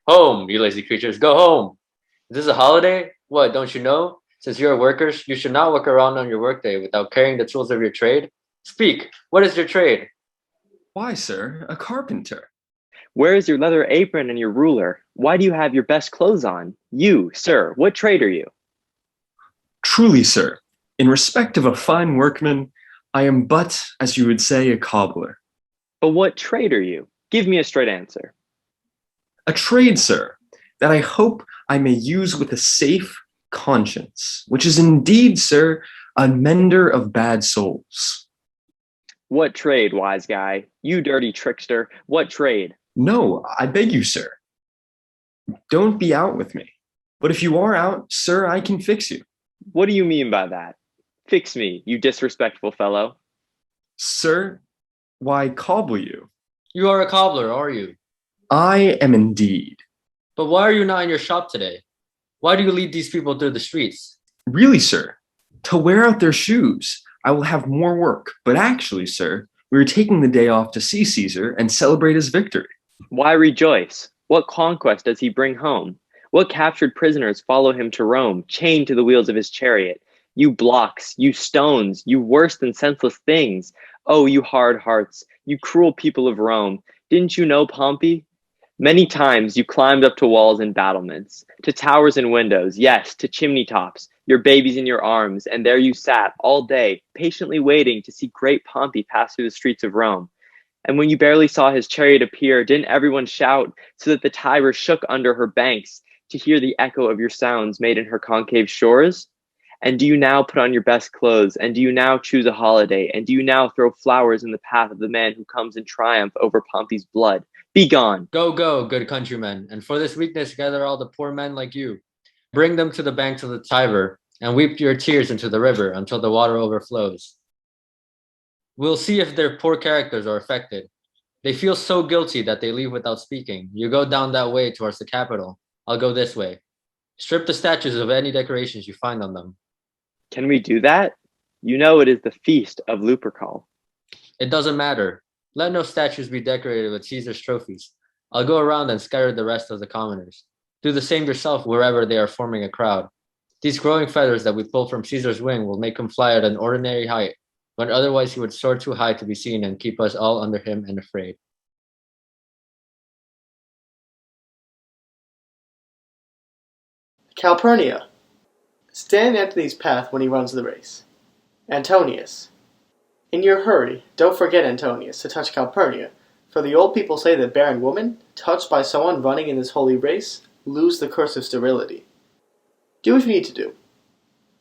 Home, you lazy creatures, go home. Is this a holiday? What, don't you know? Since you're workers, you should not walk around on your workday without carrying the tools of your trade. Speak, what is your trade? Why, sir, a carpenter. Where is your leather apron and your ruler? Why do you have your best clothes on? You, sir, what trade are you? Truly, sir, in respect of a fine workman, I am but, as you would say, a cobbler. But what trade are you? Give me a straight answer. A trade, sir, that I hope I may use with a safe conscience, which is indeed, sir, a mender of bad souls. What trade, wise guy? You dirty trickster, what trade? No, I beg you, sir. Don't be out with me. But if you are out, sir, I can fix you. What do you mean by that? Fix me, you disrespectful fellow. Sir, why cobble you? You are a cobbler, are you? I am indeed. But why are you not in your shop today? Why do you lead these people through the streets? Really, sir, to wear out their shoes, I will have more work. But actually, sir, we are taking the day off to see Caesar and celebrate his victory. Why rejoice? What conquest does he bring home? What captured prisoners follow him to Rome, chained to the wheels of his chariot? You blocks, you stones, you worse than senseless things. Oh, you hard hearts, you cruel people of Rome. Didn't you know Pompey? Many times you climbed up to walls and battlements, to towers and windows, yes, to chimney tops, your babies in your arms, and there you sat all day, patiently waiting to see great Pompey pass through the streets of Rome. And when you barely saw his chariot appear, didn't everyone shout so that the Tiber shook under her banks to hear the echo of your sounds made in her concave shores? And do you now put on your best clothes? And do you now choose a holiday? And do you now throw flowers in the path of the man who comes in triumph over Pompey's blood? Be gone. Go, go, good countrymen, and for this weakness gather all the poor men like you. Bring them to the banks of the Tiber, and weep your tears into the river until the water overflows. We'll see if their poor characters are affected. They feel so guilty that they leave without speaking. You go down that way towards the capital. I'll go this way. Strip the statues of any decorations you find on them. Can we do that? You know it is the feast of Lupercal. It doesn't matter. Let no statues be decorated with Caesar's trophies. I'll go around and scatter the rest of the commoners. Do the same yourself wherever they are forming a crowd. These growing feathers that we pull from Caesar's wing will make him fly at an ordinary height, when otherwise he would soar too high to be seen and keep us all under him and afraid. Calpurnia. Stand in Antony's path when he runs the race. Antonius. In your hurry, don't forget, Antonius, to touch Calpurnia, for the old people say that barren women, touched by someone running in this holy race, lose the curse of sterility. Do what you need to do,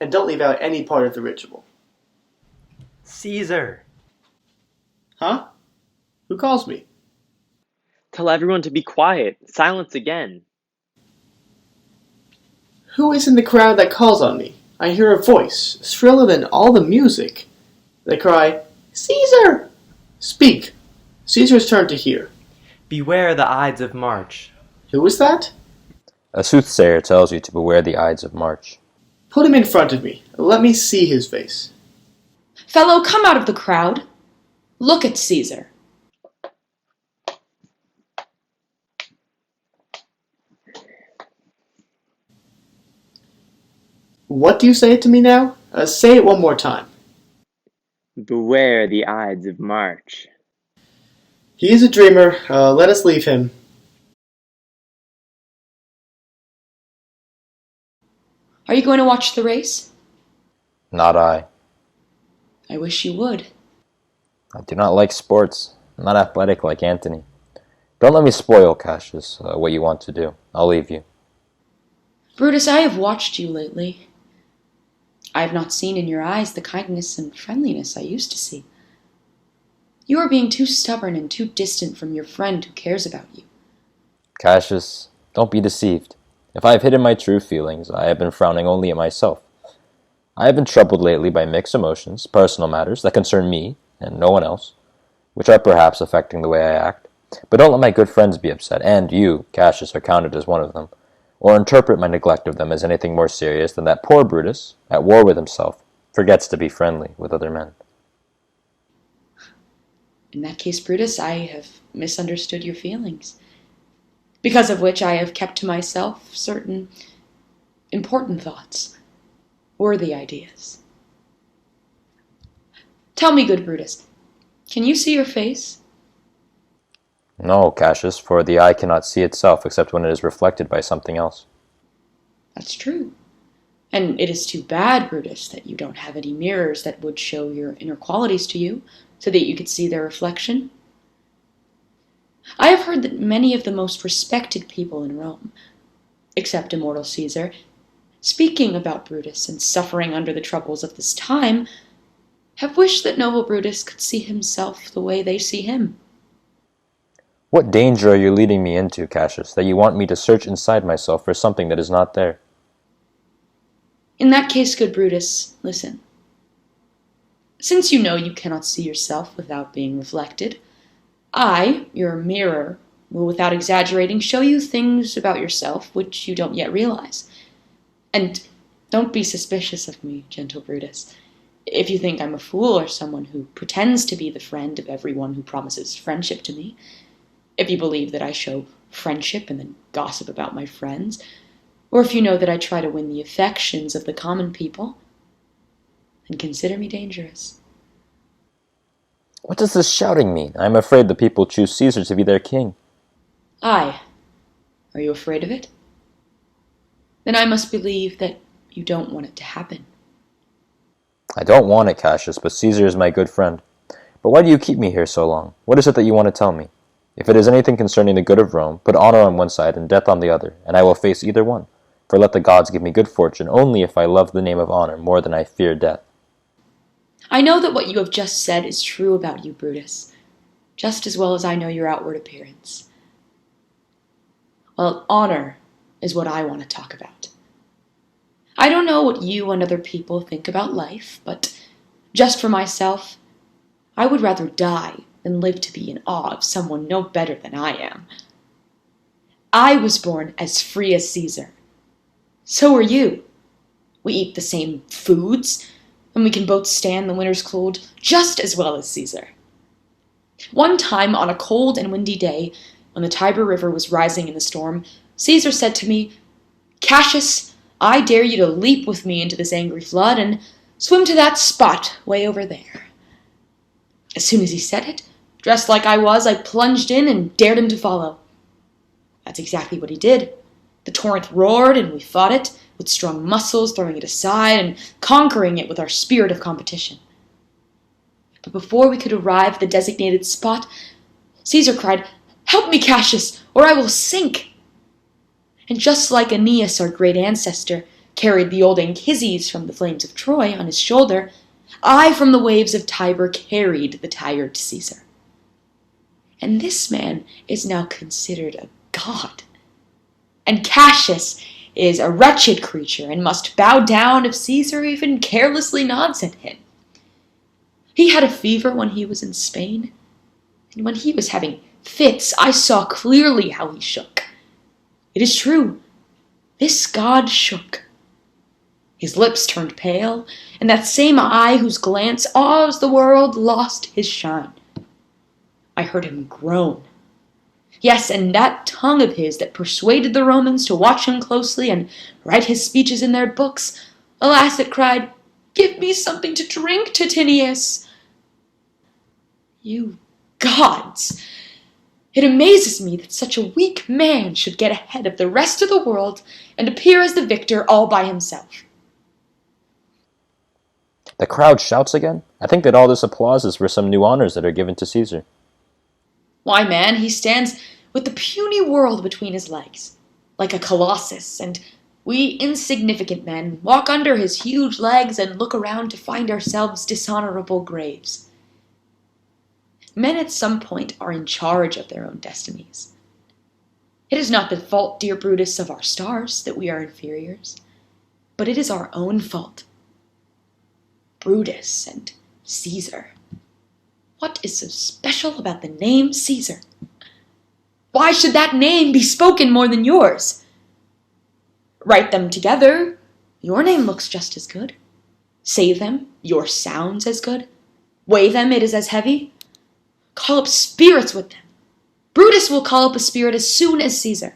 and don't leave out any part of the ritual. Caesar! Huh? Who calls me? Tell everyone to be quiet. Silence again. Who is in the crowd that calls on me? I hear a voice, shriller than all the music. They cry, Caesar! Speak. Caesar's turn to hear. Beware the Ides of March. Who is that? A soothsayer tells you to beware the Ides of March. Put him in front of me. Let me see his face. Fellow, come out of the crowd. Look at Caesar. What do you say to me now? Say it one more time. Beware the Ides of March. He is a dreamer. Let us leave him. Are you going to watch the race? Not I. I wish you would. I do not like sports. I'm not athletic like Antony. Don't let me spoil, Cassius, what you want to do. I'll leave you. Brutus, I have watched you lately. I have not seen in your eyes the kindness and friendliness I used to see. You are being too stubborn and too distant from your friend who cares about you. Cassius, don't be deceived. If I have hidden my true feelings, I have been frowning only at myself. I have been troubled lately by mixed emotions, personal matters that concern me and no one else, which are perhaps affecting the way I act. But don't let my good friends be upset, and you, Cassius, are counted as one of them, or interpret my neglect of them as anything more serious than that poor Brutus, at war with himself, forgets to be friendly with other men. In that case, Brutus, I have misunderstood your feelings. because of which I have kept to myself certain important thoughts, worthy ideas. Tell me, good Brutus, can you see your face? No, Cassius, for the eye cannot see itself except when it is reflected by something else. That's true. And it is too bad, Brutus, that you don't have any mirrors that would show your inner qualities to you, so that you could see their reflection. I have heard that many of the most respected people in Rome, except immortal Caesar, speaking about Brutus and suffering under the troubles of this time, have wished that noble Brutus could see himself the way they see him. What danger are you leading me into, Cassius, that you want me to search inside myself for something that is not there? In that case, good Brutus, listen. Since you know you cannot see yourself without being reflected, I, your mirror, will without exaggerating show you things about yourself which you don't yet realize. And don't be suspicious of me, gentle Brutus, if you think I'm a fool or someone who pretends to be the friend of everyone who promises friendship to me. If you believe that I show friendship and then gossip about my friends, or if you know that I try to win the affections of the common people, then consider me dangerous. What does this shouting mean? I am afraid the people choose Caesar to be their king. Aye. Are you afraid of it? Then I must believe that you don't want it to happen. I don't want it, Cassius, but Caesar is my good friend. But why do you keep me here so long? What is it that you want to tell me? If it is anything concerning the good of Rome, put honor on one side and death on the other, and I will face either one. For let the gods give me good fortune only if I love the name of honor more than I fear death. I know that what you have just said is true about you, Brutus, just as well as I know your outward appearance. Well, honor is what I want to talk about. I don't know what you and other people think about life, but just for myself, I would rather die than live to be in awe of someone no better than I am. I was born as free as Caesar. So are you. We eat the same foods, and we can both stand the winter's cold just as well as Caesar. One time, on a cold and windy day, when the Tiber River was rising in the storm, Caesar said to me, "Cassius, I dare you to leap with me into this angry flood and swim to that spot way over there." As soon as he said it, dressed like I was, I plunged in and dared him to follow. That's exactly what he did. The torrent roared, and we fought it, with strong muscles, throwing it aside and conquering it with our spirit of competition. But before we could arrive at the designated spot, Caesar cried, "Help me, Cassius, or I will sink!" And just like Aeneas, our great ancestor, carried the old Anchises from the flames of Troy on his shoulder, I from the waves of Tiber carried the tired Caesar. And this man is now considered a god. And Cassius is a wretched creature and must bow down if Caesar even carelessly nods at him. He had a fever when he was in Spain, and when he was having fits, I saw clearly how he shook. It is true, this god shook. His lips turned pale, and that same eye whose glance awes the world lost his shine. I heard him groan. Yes, and that tongue of his that persuaded the Romans to watch him closely and write his speeches in their books, alas, it cried, "Give me something to drink, Titinius." You gods! It amazes me that such a weak man should get ahead of the rest of the world and appear as the victor all by himself. The crowd shouts again? I think that all this applause is for some new honors that are given to Caesar. Why, man, he stands with the puny world between his legs, like a colossus, and we insignificant men walk under his huge legs and look around to find ourselves dishonorable graves. Men at some point are in charge of their own destinies. It is not the fault, dear Brutus, of our stars that we are inferiors, but it is our own fault. Brutus and Caesar. What is so special about the name Caesar? Why should that name be spoken more than yours? Write them together, your name looks just as good. Say them, your sounds as good. Weigh them, it is as heavy. Call up spirits with them. Brutus will call up a spirit as soon as Caesar.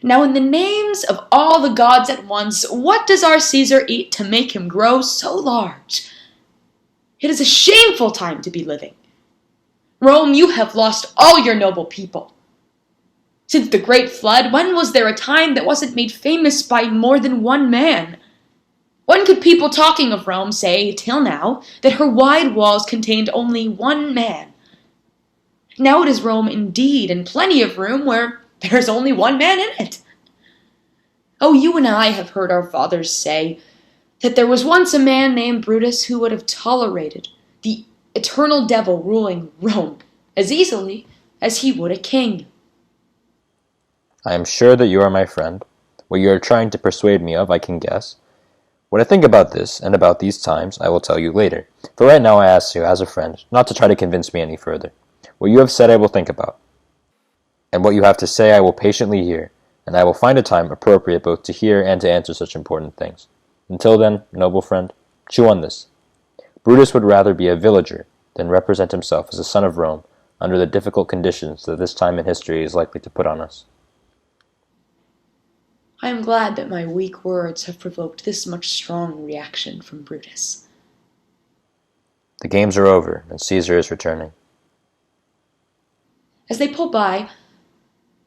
Now, in the names of all the gods at once, what does our Caesar eat to make him grow so large? It is a shameful time to be living. Rome, you have lost all your noble people. Since the great flood, when was there a time that wasn't made famous by more than one man? When could people talking of Rome say, till now, that her wide walls contained only one man? Now it is Rome indeed, and plenty of room where there is only one man in it. Oh, you and I have heard our fathers say that there was once a man named Brutus who would have tolerated the eternal devil ruling Rome as easily as he would a king. I am sure that you are my friend. What you are trying to persuade me of, I can guess. What I think about this and about these times, I will tell you later. For right now, I ask you, as a friend, not to try to convince me any further. What you have said, I will think about. And what you have to say, I will patiently hear, and I will find a time appropriate both to hear and to answer such important things. Until then, noble friend, chew on this. Brutus would rather be a villager than represent himself as a son of Rome under the difficult conditions that this time in history is likely to put on us. I am glad that my weak words have provoked this much strong reaction from Brutus. The games are over, and Caesar is returning. As they pull by,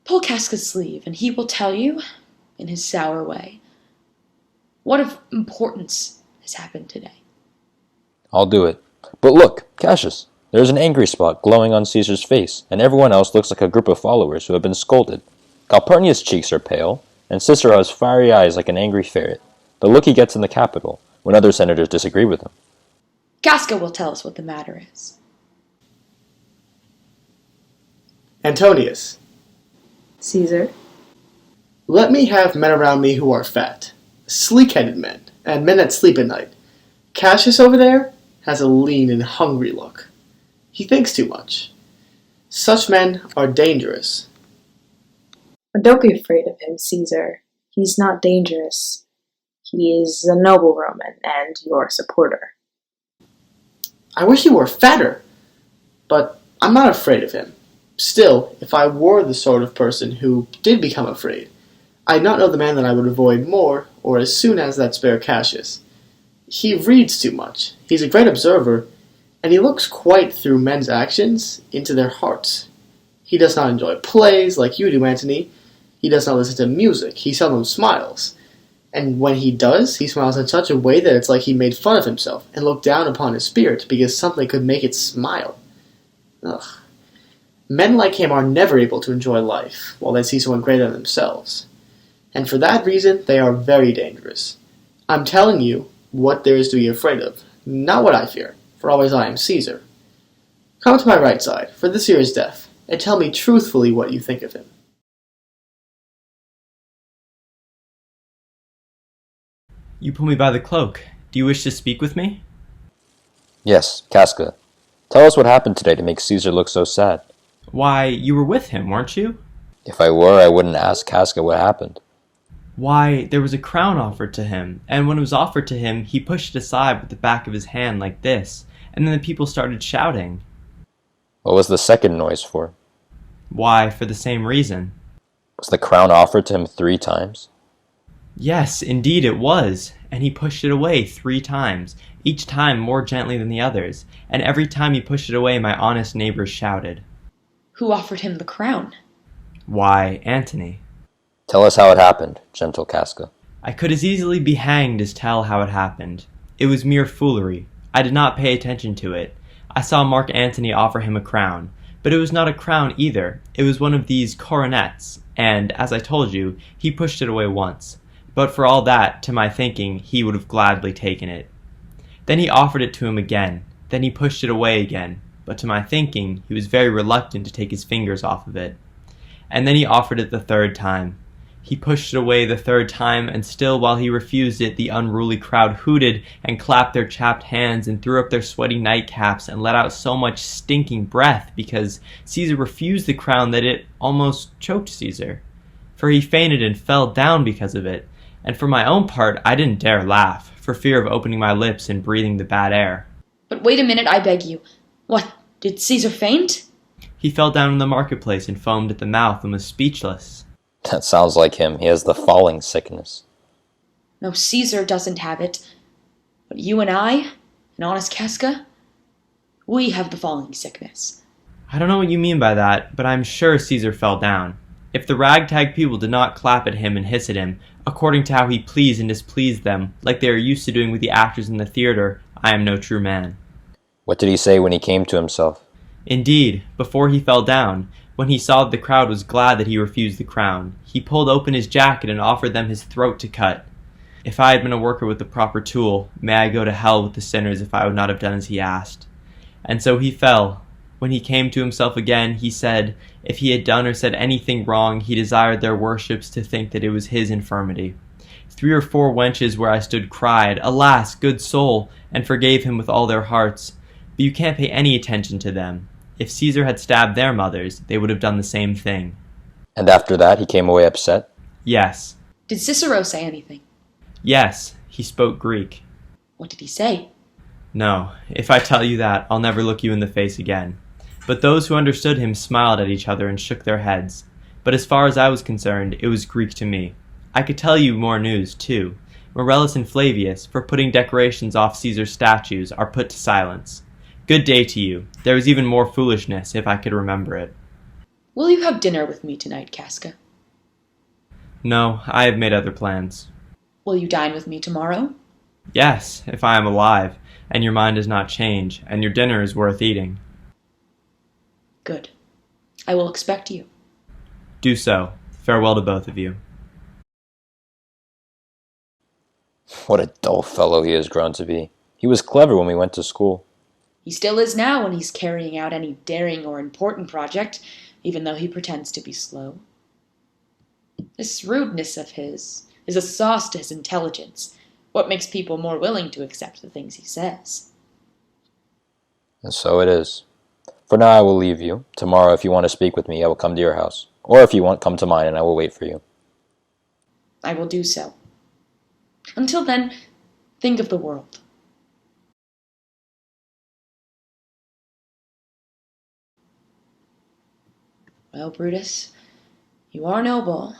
pull Casca's sleeve, and he will tell you, in his sour way, what of importance has happened today. I'll do it. But look, Cassius, there is an angry spot glowing on Caesar's face, and everyone else looks like a group of followers who have been scolded. Calpurnius' cheeks are pale, and Cicero has fiery eyes like an angry ferret, the look he gets in the Capitol when other senators disagree with him. Casca will tell us what the matter is. Antonius, Caesar. let me have men around me who are fat, sleek-headed men, and men that sleep at night. Cassius over there has a lean and hungry look. He thinks too much. Such men are dangerous. But don't be afraid of him, Caesar. He's not dangerous. He is a noble Roman and your supporter. I wish he were fatter, but I'm not afraid of him. Still, if I were the sort of person who did become afraid, I'd not know the man that I would avoid more or as soon as that spare Cassius. He reads too much. He's a great observer, and he looks quite through men's actions into their hearts. He does not enjoy plays like you do, Antony. He does not listen to music. He seldom smiles. And when he does, he smiles in such a way that it's like he made fun of himself and looked down upon his spirit because something could make it smile. Ugh. Men like him are never able to enjoy life while they see someone greater than themselves. And for that reason, they are very dangerous. I'm telling you what there is to be afraid of, not what I fear, for always I am Caesar. Come to my right side, for this here is death, and tell me truthfully what you think of him. You pull me by the cloak. Do you wish to speak with me? Yes, Casca. Tell us what happened today to make Caesar look so sad. Why, you were with him, weren't you? If I were, I wouldn't ask Casca what happened. Why, there was a crown offered to him, and when it was offered to him, he pushed it aside with the back of his hand like this, and then the people started shouting. What was the second noise for? Why, for the same reason. Was the crown offered to him 3 times? Yes, indeed it was, and he pushed it away 3 times, each time more gently than the others, and every time he pushed it away my honest neighbors shouted. Who offered him the crown? Why, Antony. Tell us how it happened, gentle Casca. I could as easily be hanged as tell how it happened. It was mere foolery. I did not pay attention to it. I saw Mark Antony offer him a crown, but it was not a crown either. It was one of these coronets, and, as I told you, he pushed it away once. But for all that, to my thinking, he would have gladly taken it. Then he offered it to him again. Then he pushed it away again. But to my thinking, he was very reluctant to take his fingers off of it. And then he offered it the 3rd time. He pushed it away the 3rd time, and still while he refused it, the unruly crowd hooted and clapped their chapped hands and threw up their sweaty nightcaps and let out so much stinking breath because Caesar refused the crown that it almost choked Caesar. For he fainted and fell down because of it. And for my own part, I didn't dare laugh, for fear of opening my lips and breathing the bad air. But wait a minute, I beg you. What, did Caesar faint? He fell down in the marketplace and foamed at the mouth and was speechless. That sounds like him. He has the falling sickness. No, Caesar doesn't have it. But you and I, and honest Casca, we have the falling sickness. I don't know what you mean by that, but I'm sure Caesar fell down. If the ragtag people did not clap at him and hiss at him, according to how he pleased and displeased them, like they are used to doing with the actors in the theater, I am no true man. What did he say when he came to himself? Indeed, before he fell down, when he saw that the crowd was glad that he refused the crown, he pulled open his jacket and offered them his throat to cut. If I had been a worker with the proper tool, may I go to hell with the sinners if I would not have done as he asked. And so he fell. When he came to himself again, he said, if he had done or said anything wrong, he desired their worships to think that it was his infirmity. 3 or 4 wenches where I stood cried, Alas, good soul, and forgave him with all their hearts. But you can't pay any attention to them. If Caesar had stabbed their mothers, they would have done the same thing. And after that, he came away upset? Yes. Did Cicero say anything? Yes, he spoke Greek. What did he say? No, if I tell you that, I'll never look you in the face again. But those who understood him smiled at each other and shook their heads. But as far as I was concerned, it was Greek to me. I could tell you more news, too. Morellus and Flavius, for putting decorations off Caesar's statues, are put to silence. Good day to you. There was even more foolishness, if I could remember it. Will you have dinner with me tonight, Casca? No, I have made other plans. Will you dine with me tomorrow? Yes, if I am alive, and your mind does not change, and your dinner is worth eating. Good. I will expect you. Do so. Farewell to both of you. What a dull fellow he has grown to be. He was clever when we went to school. He still is now when he's carrying out any daring or important project, even though he pretends to be slow. This rudeness of his is a sauce to his intelligence, what makes people more willing to accept the things he says. And so it is. For now I will leave you. Tomorrow, if you want to speak with me, I will come to your house. Or if you want, come to mine and I will wait for you. I will do so. Until then, think of the world. Well, Brutus, you are noble,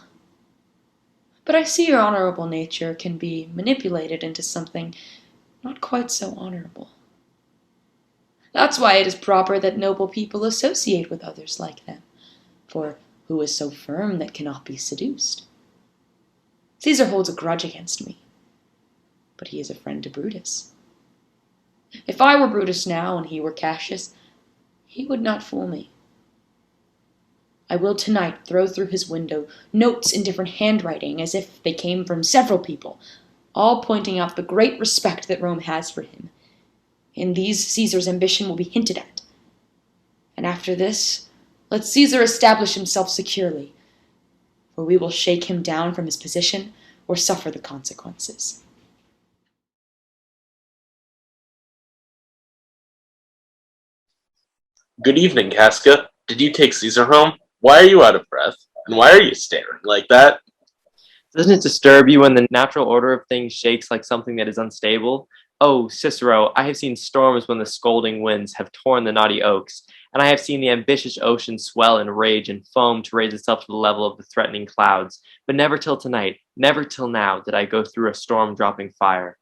but I see your honorable nature can be manipulated into something not quite so honorable. That's why it is proper that noble people associate with others like them, for who is so firm that cannot be seduced? Caesar holds a grudge against me, but he is a friend to Brutus. If I were Brutus now and he were Cassius, he would not fool me. I will tonight throw through his window notes in different handwriting as if they came from several people, all pointing out the great respect that Rome has for him. In these Caesar's ambition will be hinted at. And after this, let Caesar establish himself securely, for we will shake him down from his position or suffer the consequences. Good evening, Casca. Did you take Caesar home? Why are you out of breath? And why are you staring like that? Doesn't it disturb you when the natural order of things shakes like something that is unstable? Oh, Cicero, I have seen storms when the scolding winds have torn the knotty oaks, and I have seen the ambitious ocean swell and rage and foam to raise itself to the level of the threatening clouds. But never till tonight, never till now did I go through a storm dropping fire.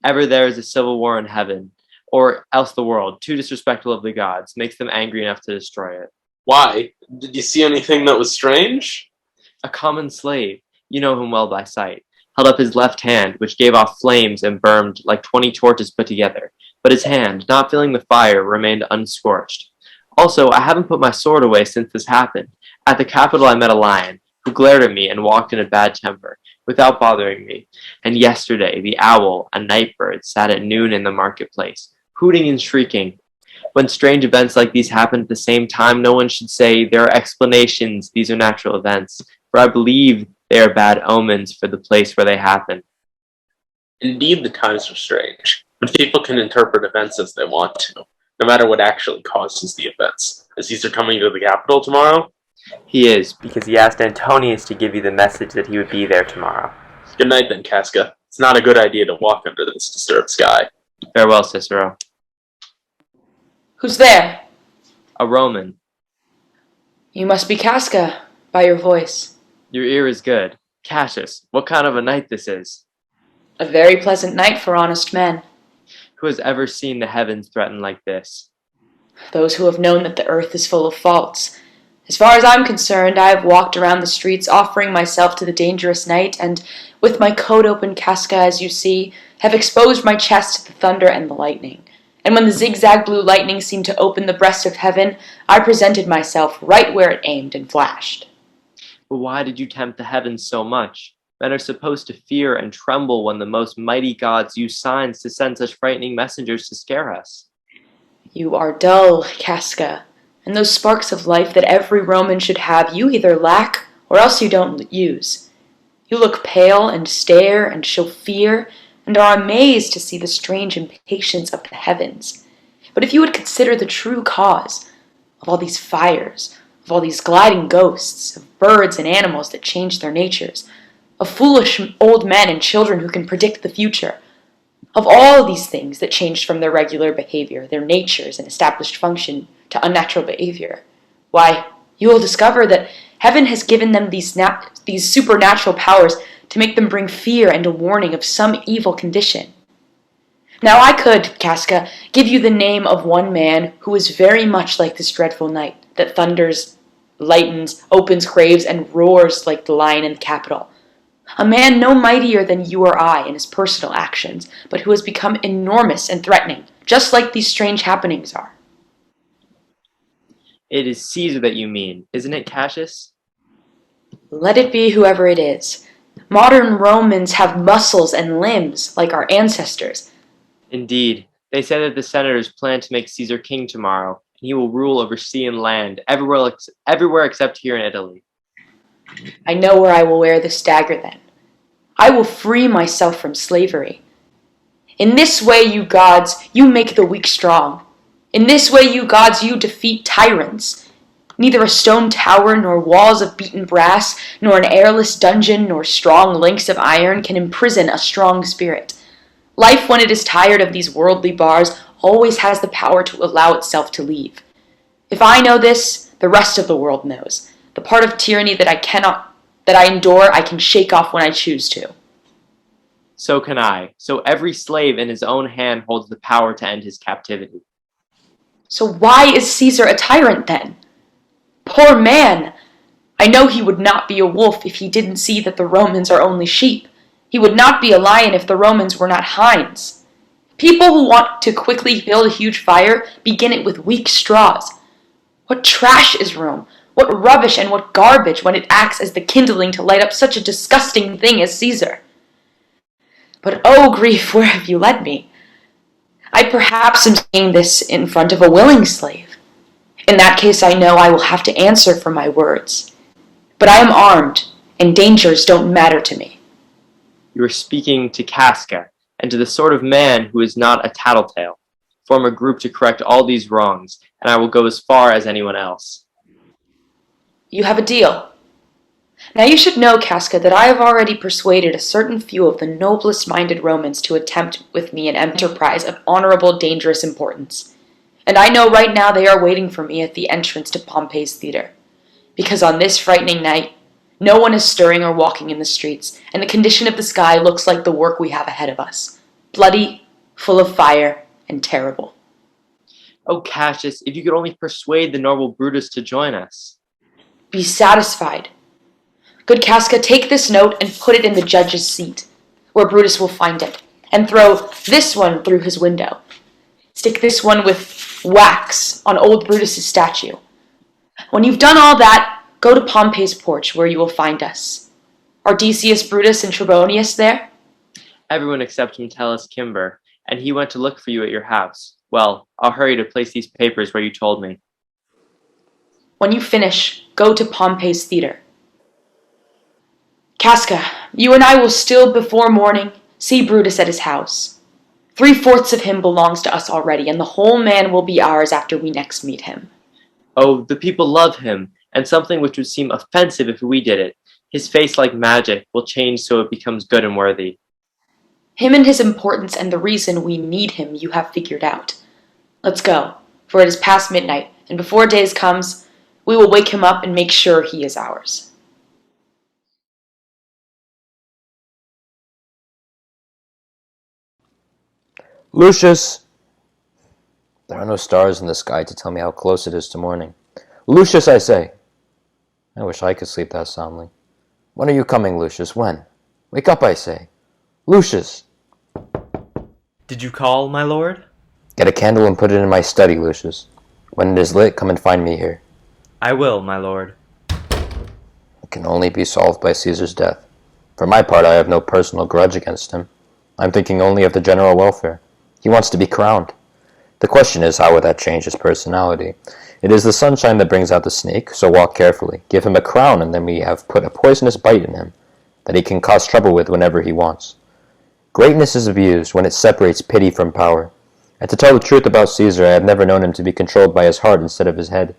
Ever there is a civil war in heaven, or else the world, too disrespectful of the gods, makes them angry enough to destroy it. Why? Did you see anything that was strange? A common slave, you know him well by sight, held up his left hand, which gave off flames and burned like 20 torches put together, but his hand, not feeling the fire, remained unscorched. Also, I haven't put my sword away since this happened. At the Capitol I met a lion, who glared at me and walked in a bad temper, without bothering me. And yesterday, the owl, a night bird, sat at noon in the marketplace, hooting and shrieking. When strange events like these happen at the same time, no one should say, there are explanations, these are natural events, for I believe they are bad omens for the place where they happen. Indeed, the times are strange, but people can interpret events as they want to, no matter what actually causes the events. Is Caesar coming to the capital tomorrow? He is, because he asked Antonius to give you the message that he would be there tomorrow. Good night then, Casca. It's not a good idea to walk under this disturbed sky. Farewell, Cicero. Who's there? A Roman. You must be Casca, by your voice. Your ear is good. Cassius, what kind of a night this is? A very pleasant night for honest men. Who has ever seen the heavens threatened like this? Those who have known that the earth is full of faults. As far as I'm concerned, I have walked around the streets offering myself to the dangerous night, and, with my coat open, Casca, as you see, have exposed my chest to the thunder and the lightning. And when the zigzag blue lightning seemed to open the breast of heaven, I presented myself right where it aimed and flashed. But why did you tempt the heavens so much? Men are supposed to fear and tremble when the most mighty gods use signs to send such frightening messengers to scare us. You are dull, Casca, and those sparks of life that every Roman should have you either lack or else you don't use. You look pale and stare and show fear and are amazed to see the strange impatience of the heavens. But if you would consider the true cause of all these fires, of all these gliding ghosts, of birds and animals that change their natures, of foolish old men and children who can predict the future, of all these things that changed from their regular behavior, their natures and established function, to unnatural behavior, why, you will discover that heaven has given them these supernatural powers to make them bring fear and a warning of some evil condition. Now I could, Casca, give you the name of one man who is very much like this dreadful night that thunders, lightens, opens graves, and roars like the lion in the Capitol. A man no mightier than you or I in his personal actions, but who has become enormous and threatening, just like these strange happenings are. It is Caesar that you mean, isn't it, Cassius? Let it be whoever it is. Modern Romans have muscles and limbs like our ancestors. Indeed, they say that the senators plan to make Caesar king tomorrow, and he will rule over sea and land, everywhere except here in Italy. I know where I will wear this dagger then. I will free myself from slavery. In this way, you gods, you make the weak strong. In this way, you gods, you defeat tyrants. Neither a stone tower, nor walls of beaten brass, nor an airless dungeon, nor strong links of iron can imprison a strong spirit. Life, when it is tired of these worldly bars, always has the power to allow itself to leave. If I know this, the rest of the world knows. The part of tyranny that I endure, I can shake off when I choose to. So can I. So every slave in his own hand holds the power to end his captivity. So why is Caesar a tyrant then? Poor man! I know he would not be a wolf if he didn't see that the Romans are only sheep. He would not be a lion if the Romans were not hinds. People who want to quickly build a huge fire begin it with weak straws. What trash is Rome? What rubbish and what garbage when it acts as the kindling to light up such a disgusting thing as Caesar. But oh grief, where have you led me? I perhaps am saying this in front of a willing slave. In that case I know I will have to answer for my words. But I am armed, and dangers don't matter to me. You are speaking to Casca, and to the sort of man who is not a tattletale. Form a group to correct all these wrongs, and I will go as far as anyone else. You have a deal. Now you should know, Casca, that I have already persuaded a certain few of the noblest-minded Romans to attempt with me an enterprise of honorable, dangerous importance. And I know right now they are waiting for me at the entrance to Pompey's theater. Because on this frightening night, no one is stirring or walking in the streets, and the condition of the sky looks like the work we have ahead of us. Bloody, full of fire, and terrible. Oh, Cassius, if you could only persuade the noble Brutus to join us. Be satisfied. Good Casca, take this note and put it in the judge's seat, where Brutus will find it, and throw this one through his window. Stick this one with wax on old Brutus's statue. When you've done all that, go to Pompey's porch, where you will find us. Are Decius Brutus and Trebonius there? Everyone except Metellus Cimber, and he went to look for you at your house. Well, I'll hurry to place these papers where you told me. When you finish, go to Pompey's theater. Casca, you and I will still, before morning, see Brutus at his house. 3/4 of him belongs to us already, and the whole man will be ours after we next meet him. Oh, the people love him, and something which would seem offensive if we did it. His face, like magic, will change so it becomes good and worthy. Him and his importance and the reason we need him you have figured out. Let's go, for it is past midnight, and before days comes, We will wake him up and make sure he is ours. Lucius! There are no stars in the sky to tell me how close it is to morning. Lucius, I say! I wish I could sleep that soundly. When are you coming, Lucius? When? Wake up, I say. Lucius! Did you call, my lord? Get a candle and put it in my study, Lucius. When it is lit, come and find me here. I will, my lord. It can only be solved by Caesar's death. For my part, I have no personal grudge against him. I'm thinking only of the general welfare. He wants to be crowned. The question is, how would that change his personality? It is the sunshine that brings out the snake, so walk carefully. Give him a crown, and then we have put a poisonous bite in him that he can cause trouble with whenever he wants. Greatness is abused when it separates pity from power. And to tell the truth about Caesar, I have never known him to be controlled by his heart instead of his head.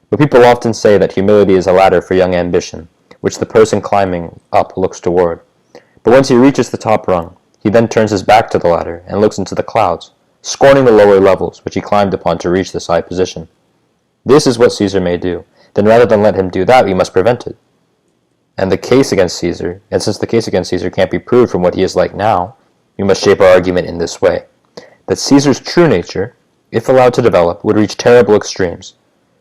But people often say that humility is a ladder for young ambition, which the person climbing up looks toward. But once he reaches the top rung, he then turns his back to the ladder and looks into the clouds, scorning the lower levels which he climbed upon to reach this high position. This is what Caesar may do. Then rather than let him do that, we must prevent it. And since the case against Caesar can't be proved from what he is like now, we must shape our argument in this way. That Caesar's true nature, if allowed to develop, would reach terrible extremes.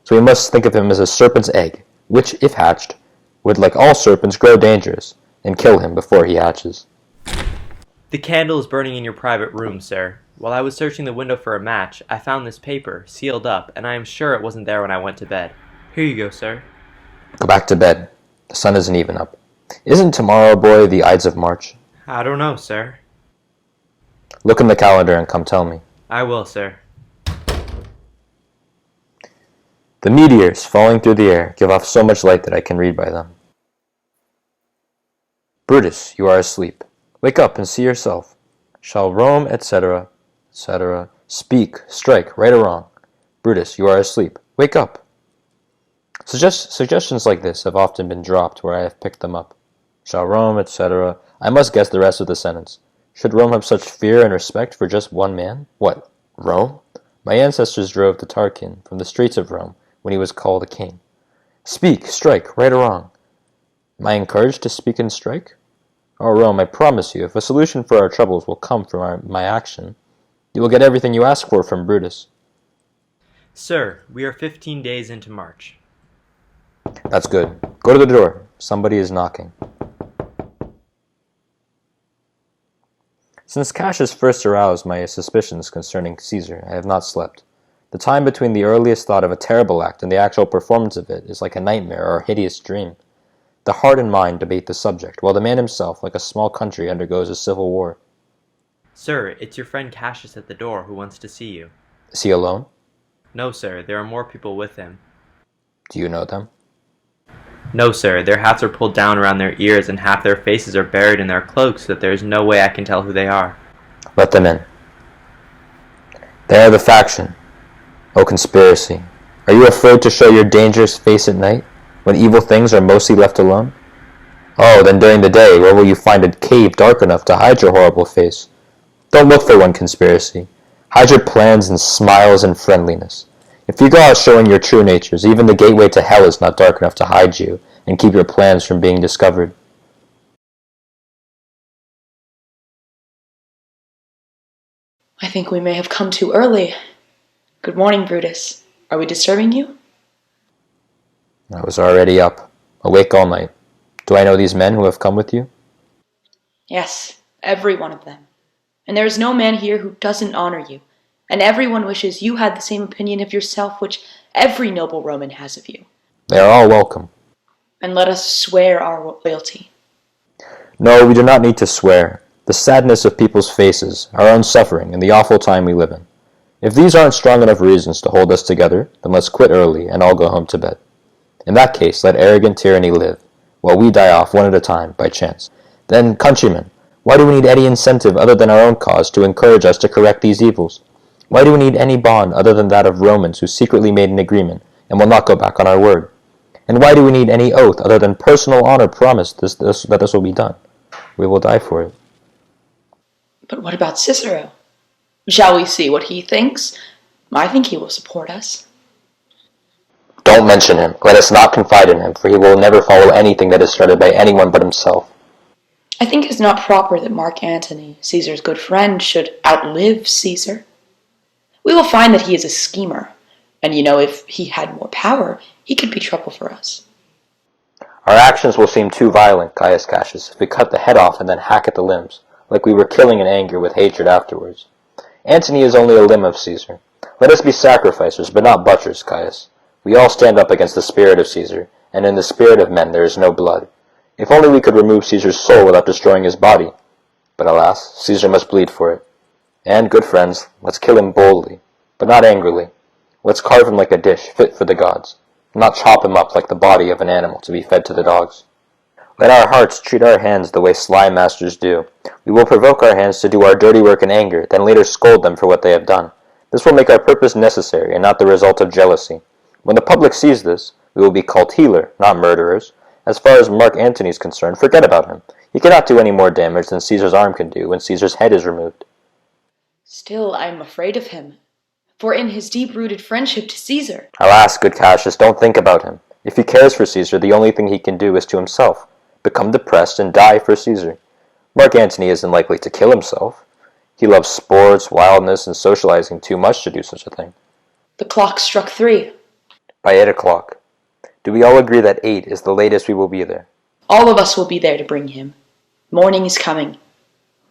So we must think of him as a serpent's egg, which, if hatched, would, like all serpents, grow dangerous, and kill him before he hatches. The candle is burning in your private room, sir. While I was searching the window for a match, I found this paper, sealed up, and I am sure it wasn't there when I went to bed. Here you go, sir. Go back to bed. The sun isn't even up. Isn't tomorrow, boy, the Ides of March? I don't know, sir. Look in the calendar and come tell me. I will, sir. The meteors falling through the air give off so much light that I can read by them. Brutus, you are asleep. Wake up and see yourself. Shall Rome, etc., etc., speak, strike, right or wrong? Brutus, you are asleep. Wake up. Suggestions like this have often been dropped where I have picked them up. Shall Rome, etc. I must guess the rest of the sentence. Should Rome have such fear and respect for just one man? What, Rome? My ancestors drove the Tarquin from the streets of Rome when he was called a king. Speak, strike, right or wrong. Am I encouraged to speak and strike? Oh, Rome, I promise you, if a solution for our troubles will come from my action, you will get everything you ask for from Brutus. Sir, we are 15 days into March. That's good. Go to the door. Somebody is knocking. Since Cassius first aroused my suspicions concerning Caesar, I have not slept. The time between the earliest thought of a terrible act and the actual performance of it is like a nightmare or a hideous dream. The heart and mind debate the subject, while the man himself, like a small country, undergoes a civil war. Sir, it's your friend Cassius at the door who wants to see you. Is he alone? No, sir, there are more people with him. Do you know them? No, sir, their hats are pulled down around their ears and half their faces are buried in their cloaks so that there is no way I can tell who they are. Let them in. They are the faction. O conspiracy, are you afraid to show your dangerous face at night, when evil things are mostly left alone? Oh, then during the day, where will you find a cave dark enough to hide your horrible face? Don't look for one, conspiracy. Hide your plans in smiles and friendliness. If you go out showing your true natures, even the gateway to hell is not dark enough to hide you and keep your plans from being discovered. I think we may have come too early. Good morning, Brutus. Are we disturbing you? I was already up, awake all night. Do I know these men who have come with you? Yes, every one of them. And there is no man here who doesn't honor you, and everyone wishes you had the same opinion of yourself which every noble Roman has of you. They are all welcome. And let us swear our loyalty. No, we do not need to swear. The sadness of people's faces, our own suffering, and the awful time we live in. If these aren't strong enough reasons to hold us together, then let's quit early and all go home to bed. In that case, let arrogant tyranny live, while we die off one at a time, by chance. Then, countrymen, why do we need any incentive other than our own cause to encourage us to correct these evils? Why do we need any bond other than that of Romans who secretly made an agreement and will not go back on our word? And why do we need any oath other than personal honor promised that this will be done? We will die for it. But what about Cicero? Shall we see what he thinks? I think he will support us. Don't mention him. Let us not confide in him, for he will never follow anything that is started by anyone but himself. I think it is not proper that Mark Antony, Caesar's good friend, should outlive Caesar. We will find that he is a schemer, and if he had more power, he could be trouble for us. Our actions will seem too violent, Caius Cassius, if we cut the head off and then hack at the limbs, like we were killing in anger with hatred afterwards. Antony is only a limb of Caesar. Let us be sacrificers, but not butchers, Caius. We all stand up against the spirit of Caesar, and in the spirit of men there is no blood. If only we could remove Caesar's soul without destroying his body. But alas, Caesar must bleed for it. And, good friends, let's kill him boldly, but not angrily. Let's carve him like a dish fit for the gods, not chop him up like the body of an animal to be fed to the dogs. Let our hearts treat our hands the way sly masters do. We will provoke our hands to do our dirty work in anger, then later scold them for what they have done. This will make our purpose necessary and not the result of jealousy. When the public sees this, we will be called healer, not murderers. As far as Mark Antony is concerned, forget about him. He cannot do any more damage than Caesar's arm can do when Caesar's head is removed. Still, I am afraid of him, for in his deep-rooted friendship to Caesar. Alas, good Cassius, don't think about him. If he cares for Caesar, the only thing he can do is to himself. Become depressed and die for Caesar. Mark Antony isn't likely to kill himself. He loves sports, wildness, and socializing too much to do such a thing. The clock struck 3. By 8 o'clock. Do we all agree that 8 is the latest we will be there? All of us will be there to bring him. Morning is coming.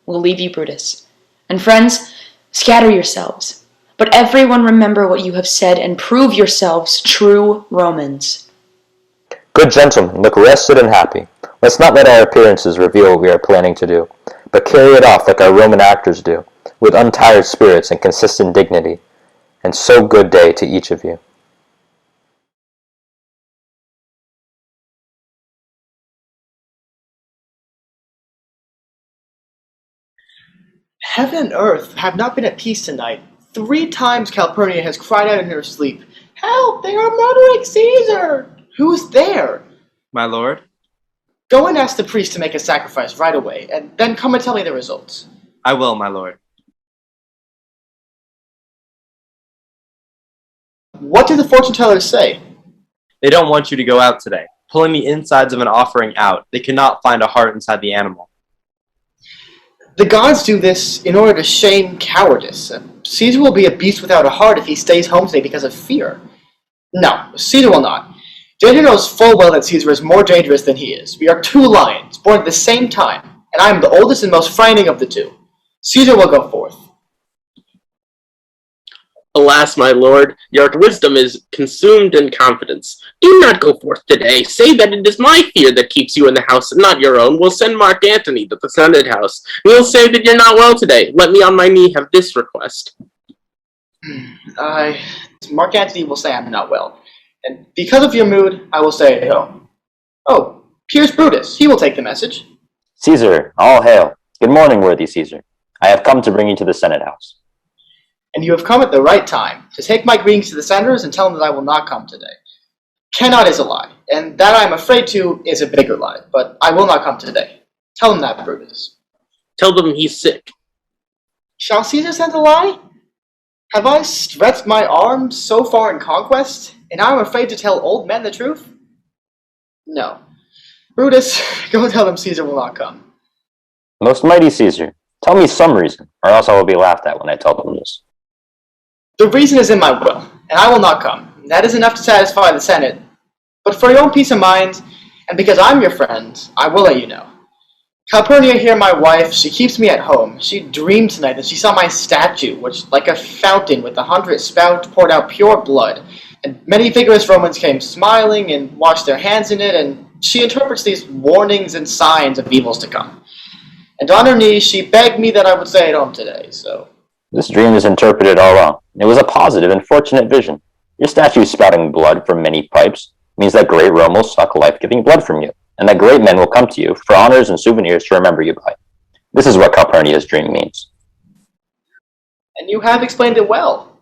We'll leave you, Brutus. And friends, scatter yourselves. But everyone remember what you have said and prove yourselves true Romans. Good gentlemen, look rested and happy. Let's not let our appearances reveal what we are planning to do, but carry it off like our Roman actors do, with untired spirits and consistent dignity. And so good day to each of you. Heaven and earth have not been at peace tonight. 3 times Calpurnia has cried out in her sleep, "Help! They are murdering Caesar!" Who's there? My lord? Go and ask the priest to make a sacrifice right away, and then come and tell me the results. I will, my lord. What do the fortune tellers say? They don't want you to go out today. Pulling the insides of an offering out, they cannot find a heart inside the animal. The gods do this in order to shame cowardice. Caesar will be a beast without a heart if he stays home today because of fear. No, Caesar will not. Danger knows full well that Caesar is more dangerous than he is. We are 2 lions, born at the same time, and I am the oldest and most frightening of the 2. Caesar will go forth. Alas, my lord, your wisdom is consumed in confidence. Do not go forth today. Say that it is my fear that keeps you in the house, and not your own. We'll send Mark Antony to the Senate house. We'll say that you're not well today. Let me on my knee have this request. Mark Antony will say I'm not well. And because of your mood, I will stay at home. Oh, here's Brutus. He will take the message. Caesar, all hail. Good morning, worthy Caesar. I have come to bring you to the Senate house. And you have come at the right time, to take my greetings to the senators and tell them that I will not come today. Cannot is a lie, and that I am afraid to is a bigger lie, but I will not come today. Tell them that, Brutus. Tell them he's sick. Shall Caesar send a lie? Have I stretched my arms so far in conquest, and I am afraid to tell old men the truth? No. Brutus, go tell them Caesar will not come. Most mighty Caesar, tell me some reason, or else I will be laughed at when I tell them this. The reason is in my will, and I will not come. That is enough to satisfy the Senate. But for your own peace of mind, and because I'm your friend, I will let you know. Calpurnia here, my wife, she keeps me at home. She dreamed tonight that she saw my statue, which, like a fountain with 100 spouts, poured out pure blood. And many vigorous Romans came smiling and washed their hands in it, and she interprets these warnings and signs of evils to come. And on her knees, she begged me that I would stay at home today, so... This dream is interpreted all wrong. It was a positive and fortunate vision. Your statue spouting blood from many pipes means that great Rome will suck life-giving blood from you, and that great men will come to you for honors and souvenirs to remember you by. This is what Calpurnia's dream means. And you have explained it well.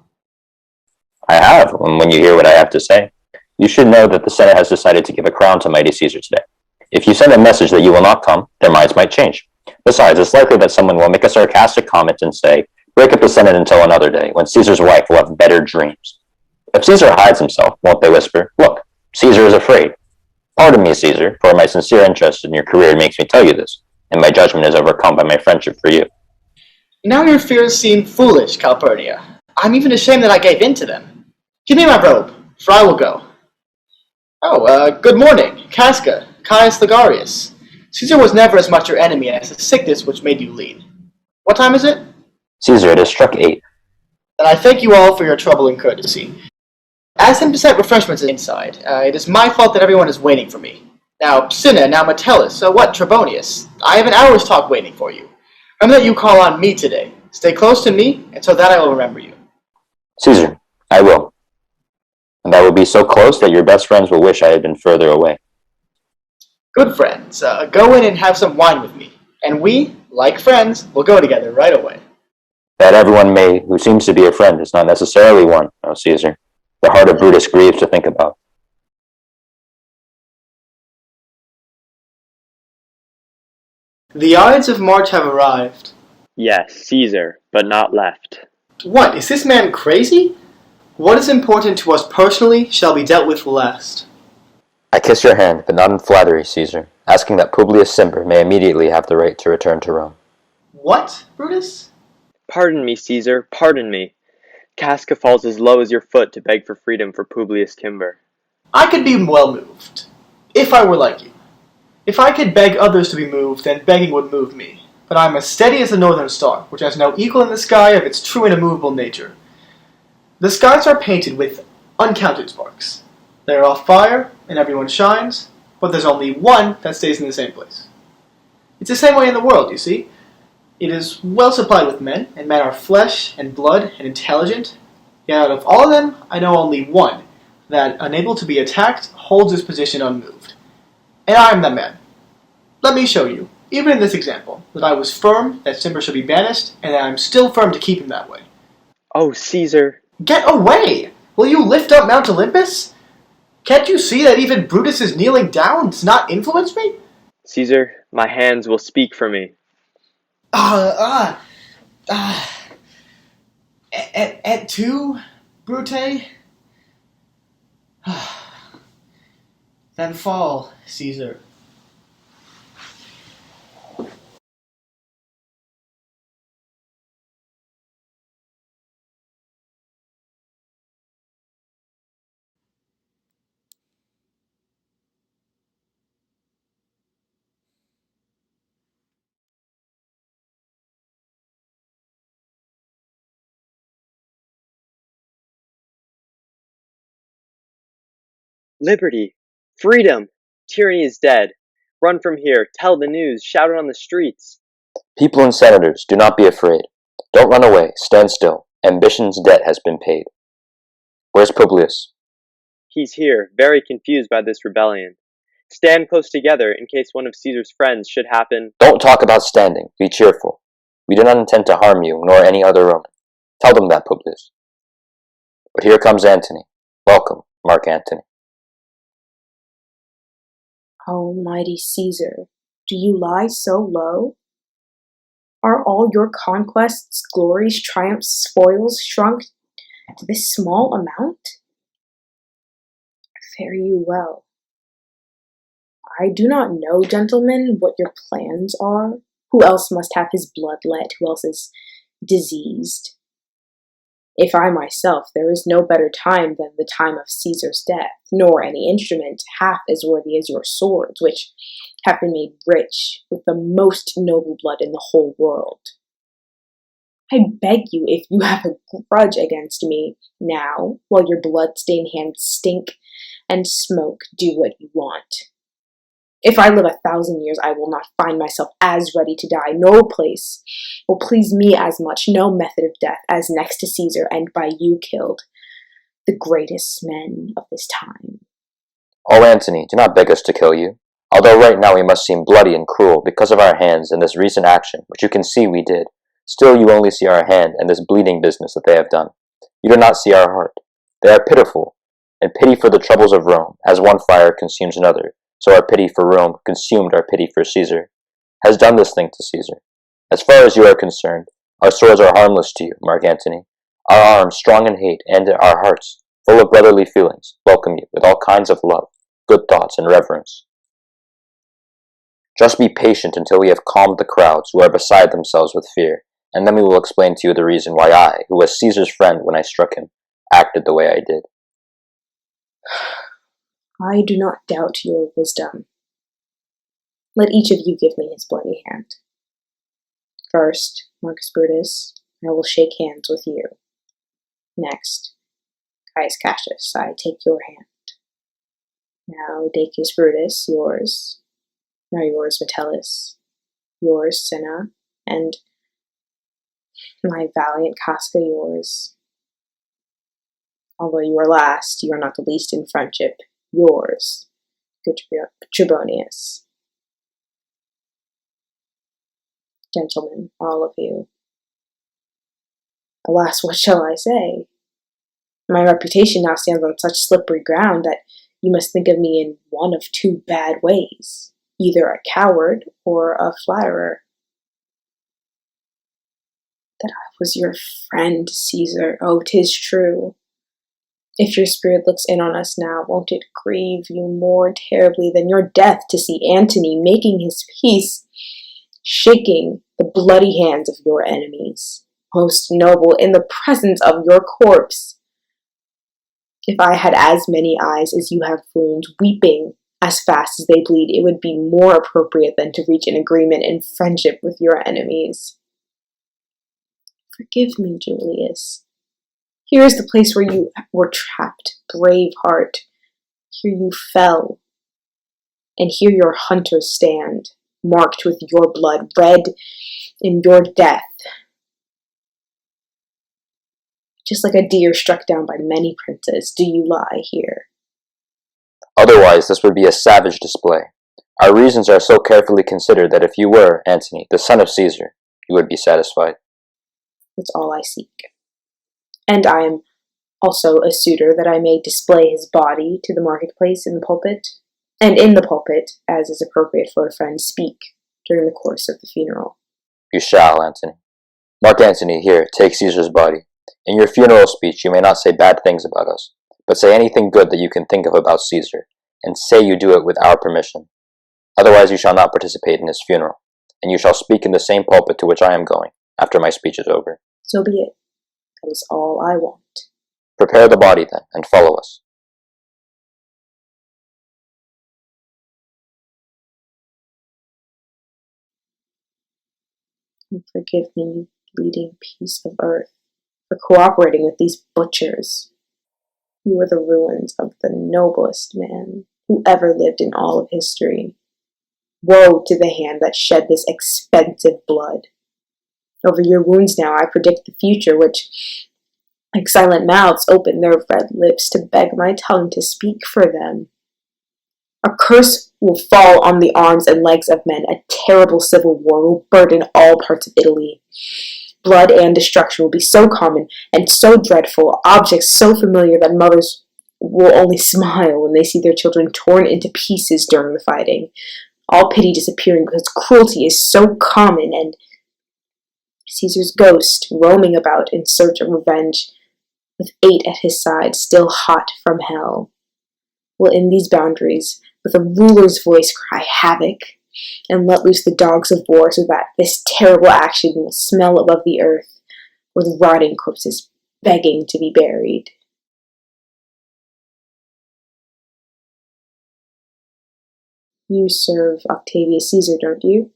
I have, and when you hear what I have to say, you should know that the Senate has decided to give a crown to mighty Caesar today. If you send a message that you will not come, their minds might change. Besides, it's likely that someone will make a sarcastic comment and say, break up the Senate until another day, when Caesar's wife will have better dreams. If Caesar hides himself, won't they whisper, "Look, Caesar is afraid"? Pardon me, Caesar, for my sincere interest in your career makes me tell you this, and my judgment is overcome by my friendship for you. Now your fears seem foolish, Calpurnia. I'm even ashamed that I gave in to them. Give me my robe, for I will go. Oh, good morning, Casca, Caius Ligarius. Caesar was never as much your enemy as the sickness which made you lean. What time is it? Caesar, it has struck 8. Then I thank you all for your trouble and courtesy. Ask him to set refreshments inside. It is my fault that everyone is waiting for me. Now, Cinna, now Metellus, so what, Trebonius? I have an hour's talk waiting for you. Remember that you call on me today. Stay close to me, and so that I will remember you. Caesar, I will. And I will be so close that your best friends will wish I had been further away. Good friends, go in and have some wine with me, and we, like friends, will go together right away. That everyone may, who seems to be a friend, is not necessarily one, O Caesar. The heart of Brutus grieves to think about. The Ides of March have arrived. Yes, Caesar, but not left. What, is this man crazy? What is important to us personally shall be dealt with last. I kiss your hand, but not in flattery, Caesar, asking that Publius Cimber may immediately have the right to return to Rome. What, Brutus? Pardon me, Caesar, pardon me. Casca falls as low as your foot to beg for freedom for Publius Cimber. I could be well moved, if I were like you. If I could beg others to be moved, then begging would move me. But I am as steady as the northern star, which has no equal in the sky of its true and immovable nature. The skies are painted with uncounted sparks. They are all fire, and everyone shines, but there's only one that stays in the same place. It's the same way in the world, you see. It is well supplied with men, and men are flesh and blood and intelligent. Yet out of all of them, I know only one that, unable to be attacked, holds his position unmoved. And I am that man. Let me show you, even in this example, that I was firm that Cimber should be banished, and that I am still firm to keep him that way. Oh, Caesar. Get away! Will you lift up Mount Olympus? Can't you see that even Brutus' kneeling down does not influence me? Caesar, my hands will speak for me. Et tu, Brute? Then fall, Caesar. Liberty! Freedom! Tyranny is dead. Run from here, tell the news, shout it on the streets. People and senators, do not be afraid. Don't run away, stand still. Ambition's debt has been paid. Where's Publius? He's here, very confused by this rebellion. Stand close together in case one of Caesar's friends should happen. Don't talk about standing, be cheerful. We do not intend to harm you, nor any other Roman. Tell them that, Publius. But here comes Antony. Welcome, Mark Antony. Almighty Caesar, do you lie so low? Are all your conquests, glories, triumphs, spoils shrunk to this small amount? Fare you well. I do not know, gentlemen, what your plans are. Who else must have his blood let? Who else is diseased? If I myself, there is no better time than the time of Caesar's death, nor any instrument half as worthy as your swords, which have been made rich with the most noble blood in the whole world. I beg you, if you have a grudge against me, now, while your blood-stained hands stink and smoke, do what you want. If I live 1,000 years, I will not find myself as ready to die. No place will please me as much, no method of death, as next to Caesar and by you killed, the greatest men of this time. Oh, Antony, do not beg us to kill you. Although right now we must seem bloody and cruel because of our hands in this recent action, which you can see we did, still you only see our hand and this bleeding business that they have done. You do not see our heart. They are pitiful, and pity for the troubles of Rome, as one fire consumes another. So our pity for Rome consumed our pity for Caesar, has done this thing to Caesar. As far as you are concerned, our swords are harmless to you, Mark Antony. Our arms strong in hate, and our hearts full of brotherly feelings, welcome you with all kinds of love, good thoughts, and reverence. Just be patient until we have calmed the crowds who are beside themselves with fear, and then we will explain to you the reason why I, who was Caesar's friend when I struck him, acted the way I did. I do not doubt your wisdom. Let each of you give me his bloody hand. First, Marcus Brutus, I will shake hands with you. Next, Caius Cassius, I take your hand. Now, Decius Brutus, yours. Now yours, Metellus. Yours, Cinna. And my valiant Casca, yours. Although you are last, you are not the least in friendship. Yours, good Trebonius. Gentlemen, all of you. Alas, what shall I say? My reputation now stands on such slippery ground that you must think of me in one of two bad ways, either a coward or a flatterer. That I was your friend, Caesar, oh, 'tis true. If your spirit looks in on us now, won't it grieve you more terribly than your death to see Antony making his peace, shaking the bloody hands of your enemies, most noble, in the presence of your corpse? If I had as many eyes as you have wounds, weeping as fast as they bleed, it would be more appropriate than to reach an agreement in friendship with your enemies. Forgive me, Julius. Here is the place where you were trapped, brave heart. Here you fell. And here your hunters stand, marked with your blood, red in your death. Just like a deer struck down by many princes, do you lie here. Otherwise, this would be a savage display. Our reasons are so carefully considered that if you were, Antony, the son of Caesar, you would be satisfied. That's all I seek. And I am also a suitor that I may display his body to the marketplace in the pulpit, and in the pulpit, as is appropriate for a friend, speak during the course of the funeral. You shall, Antony. Mark Antony, here, take Caesar's body. In your funeral speech, you may not say bad things about us, but say anything good that you can think of about Caesar, and say you do it with our permission. Otherwise you shall not participate in his funeral, and you shall speak in the same pulpit to which I am going, after my speech is over. So be it. That is all I want. Prepare the body, then, and follow us. And forgive me, you bleeding piece of earth, for cooperating with these butchers. You are the ruins of the noblest man who ever lived in all of history. Woe to the hand that shed this expensive blood. Over your wounds now I predict the future, which, like silent mouths, open their red lips to beg my tongue to speak for them. A curse will fall on the arms and legs of men. A terrible civil war will burden all parts of Italy. Blood and destruction will be so common and so dreadful, objects so familiar that mothers will only smile when they see their children torn into pieces during the fighting. All pity disappearing because cruelty is so common, and Caesar's ghost roaming about in search of revenge, with 8 at his side, still hot from hell, will in these boundaries, with a ruler's voice, cry havoc, and let loose the dogs of war, so that this terrible action will smell above the earth, with rotting corpses begging to be buried. You serve Octavius Caesar, don't you?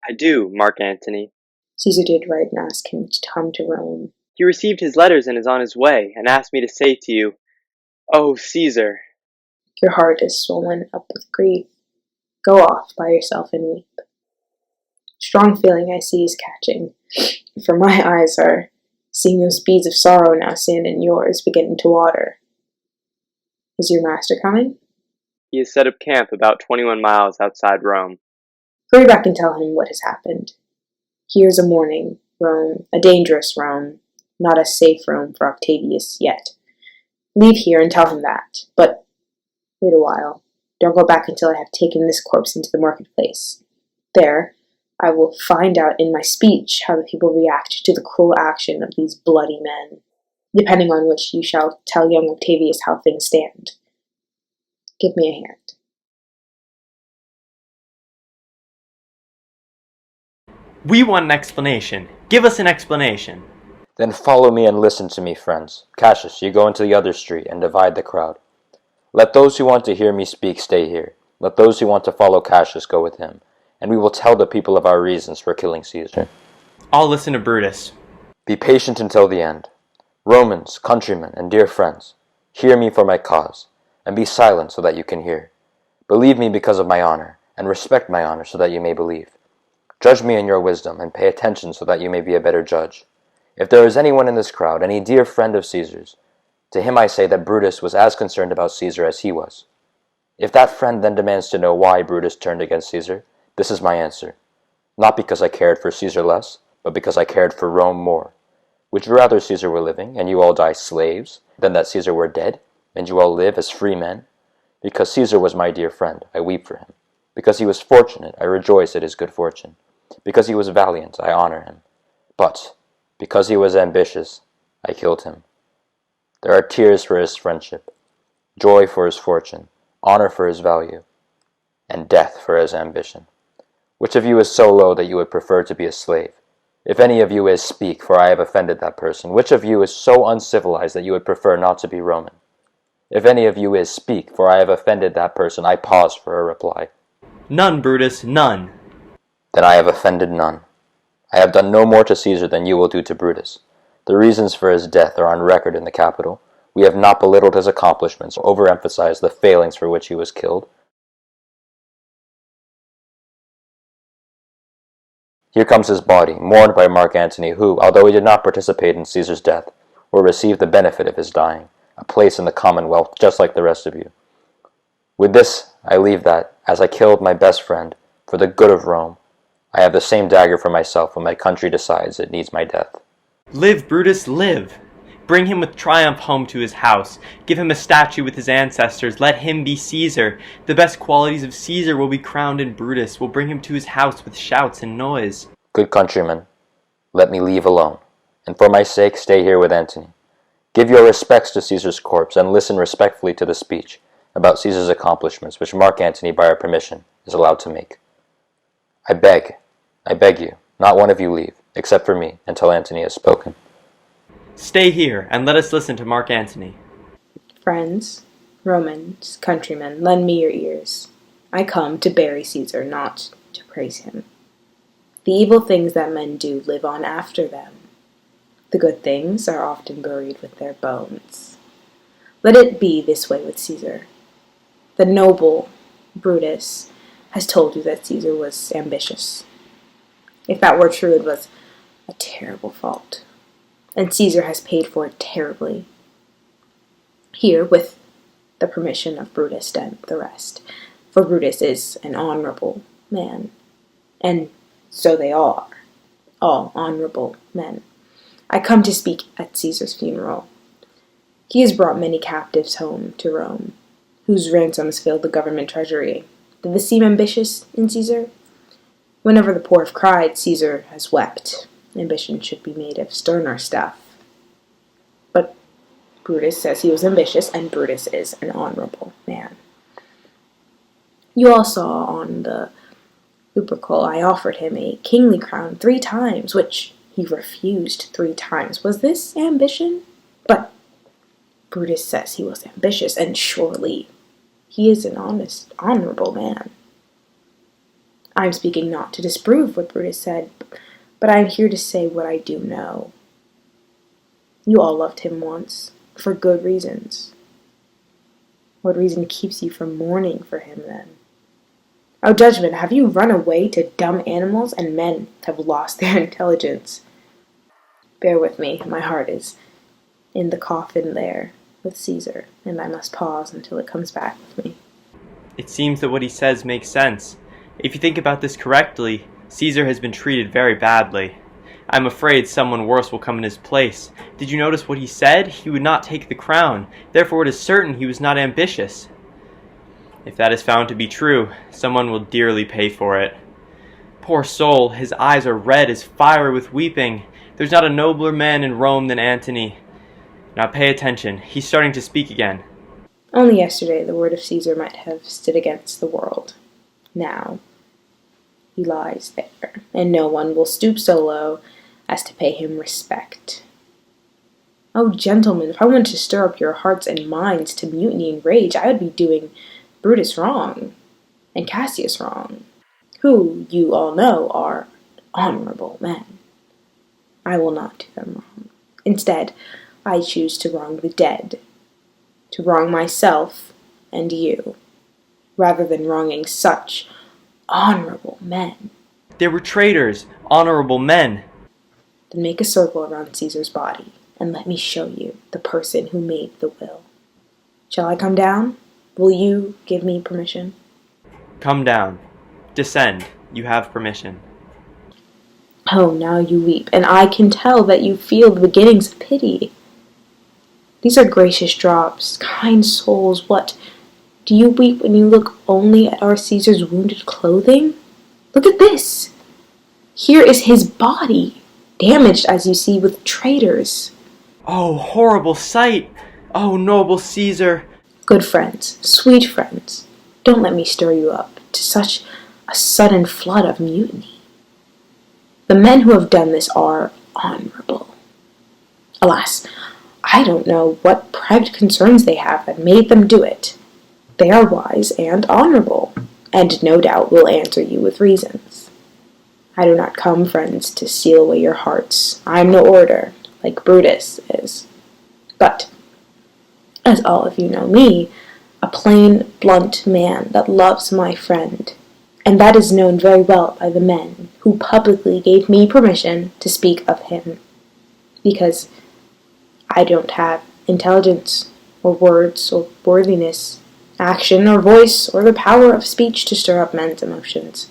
I do, Mark Antony. Caesar did write and ask him to come to Rome. He received his letters and is on his way, and asked me to say to you, "Oh, Caesar." Your heart is swollen up with grief. Go off by yourself and weep. Strong feeling I see is catching, for my eyes are seeing those beads of sorrow now stand in yours, beginning to water. Is your master coming? He has set up camp about 21 miles outside Rome. Hurry back and tell him what has happened. Here's a mourning Rome, a dangerous Rome, not a safe Rome for Octavius yet. Leave here and tell him that, but wait a while. Don't go back until I have taken this corpse into the marketplace. There, I will find out in my speech how the people react to the cruel action of these bloody men. depending on which you shall tell young Octavius how things stand. Give me a hand. We want an explanation. Give us an explanation. Then follow me and listen to me, friends. Cassius, you go into the other street and divide the crowd. Let those who want to hear me speak stay here. Let those who want to follow Cassius go with him, and we will tell the people of our reasons for killing Caesar. I'll listen to Brutus. Be patient until the end. Romans, countrymen, and dear friends, hear me for my cause, and be silent so that you can hear. Believe me because of my honor, and respect my honor so that you may believe. Judge me in your wisdom, and pay attention so that you may be a better judge. If there is anyone in this crowd, any dear friend of Caesar's, to him I say that Brutus was as concerned about Caesar as he was. If that friend then demands to know why Brutus turned against Caesar, this is my answer. Not because I cared for Caesar less, but because I cared for Rome more. Would you rather Caesar were living, and you all die slaves, than that Caesar were dead, and you all live as free men? Because Caesar was my dear friend, I weep for him. Because he was fortunate, I rejoice at his good fortune. Because he was valiant, I honor him. But, because he was ambitious, I killed him. There are tears for his friendship, joy for his fortune, honor for his value, and death for his ambition. Which of you is so low that you would prefer to be a slave? If any of you is, speak, for I have offended that person. Which of you is so uncivilized that you would prefer not to be Roman? If any of you is, speak, for I have offended that person. I pause for a reply. None, Brutus, none. Then I have offended none. I have done no more to Caesar than you will do to Brutus. The reasons for his death are on record in the Capitol. We have not belittled his accomplishments or overemphasized the failings for which he was killed. Here comes his body, mourned by Mark Antony, who, although he did not participate in Caesar's death, will receive the benefit of his dying, a place in the commonwealth just like the rest of you. With this, I leave that, as I killed my best friend, for the good of Rome, I have the same dagger for myself when my country decides it needs my death. Live, Brutus, live. Bring him with triumph home to his house. Give him a statue with his ancestors. Let him be Caesar. The best qualities of Caesar will be crowned in Brutus. We'll bring him to his house with shouts and noise. Good countrymen, let me leave alone, and for my sake stay here with Antony. Give your respects to Caesar's corpse, and listen respectfully to the speech about Caesar's accomplishments, which Mark Antony, by our permission, is allowed to make. I beg you, not one of you leave, except for me, until Antony has spoken. Stay here, and let us listen to Mark Antony. Friends, Romans, countrymen, lend me your ears. I come to bury Caesar, not to praise him. The evil things that men do live on after them. The good things are often buried with their bones. Let it be this way with Caesar. The noble Brutus has told you that Caesar was ambitious. If that were true, it was a terrible fault, and Caesar has paid for it terribly. Here, with the permission of Brutus and the rest, for Brutus is an honorable man, and so they are, all honorable men. I come to speak at Caesar's funeral. He has brought many captives home to Rome, whose ransoms filled the government treasury. Did this seem ambitious in Caesar? Whenever the poor have cried, Caesar has wept. Ambition should be made of sterner stuff. But Brutus says he was ambitious, and Brutus is an honorable man. You all saw on the Lupercal I offered him a kingly crown 3 times, which he refused 3 times. Was this ambition? But Brutus says he was ambitious, and surely he is an honest, honorable man. I am speaking not to disprove what Brutus said, but I am here to say what I do know. You all loved him once, for good reasons. What reason keeps you from mourning for him, then? O judgment, have you run away to dumb animals, and men have lost their intelligence? Bear with me, my heart is in the coffin there with Caesar, and I must pause until it comes back with me. It seems that what he says makes sense. If you think about this correctly, Caesar has been treated very badly. I'm afraid someone worse will come in his place. Did you notice what he said? He would not take the crown. Therefore it is certain he was not ambitious. If that is found to be true, someone will dearly pay for it. Poor soul, his eyes are red as fire with weeping. There's not a nobler man in Rome than Antony. Now pay attention. He's starting to speak again. Only yesterday the word of Caesar might have stood against the world. Now he lies there, and no one will stoop so low as to pay him respect. Oh, gentlemen, if I wanted to stir up your hearts and minds to mutiny and rage, I would be doing Brutus wrong, and Cassius wrong, who, you all know, are honorable men. I will not do them wrong. Instead, I choose to wrong the dead, to wrong myself and you, rather than wronging such honorable men. They were traitors, honorable men. Then make a circle around Caesar's body, and let me show you the person who made the will. Shall I come down? Will you give me permission? Come down. Descend. You have permission. Oh, now you weep, and I can tell that you feel the beginnings of pity. These are gracious drops, kind souls. What? Do you weep when you look only at our Caesar's wounded clothing? Look at this! Here is his body, damaged as you see with traitors. Oh, horrible sight! Oh, noble Caesar! Good friends, sweet friends, don't let me stir you up to such a sudden flood of mutiny. The men who have done this are honorable. Alas, I don't know what private concerns they have that made them do it. They are wise and honorable, and no doubt will answer you with reasons. I do not come, friends, to steal away your hearts. I am no orator, like Brutus is. But, as all of you know me, a plain, blunt man that loves my friend, and that is known very well by the men who publicly gave me permission to speak of him, because I don't have intelligence, or words, or worthiness, action, or voice, or the power of speech to stir up men's emotions.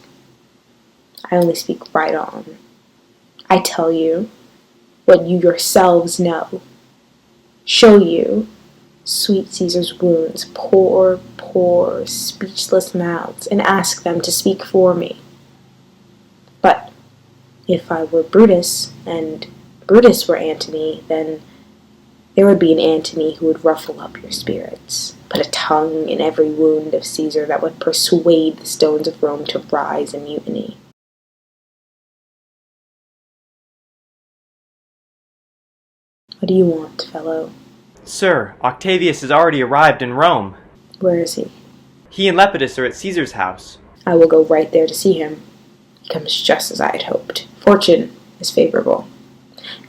I only speak right on. I tell you what you yourselves know. Show you sweet Caesar's wounds, poor, speechless mouths, and ask them to speak for me. But if I were Brutus, and Brutus were Antony, then there would be an Antony who would ruffle up your spirits, put a tongue in every wound of Caesar that would persuade the stones of Rome to rise in mutiny. What do you want, fellow? Sir, Octavius has already arrived in Rome. Where is he? He and Lepidus are at Caesar's house. I will go right there to see him. He comes just as I had hoped. Fortune is favorable,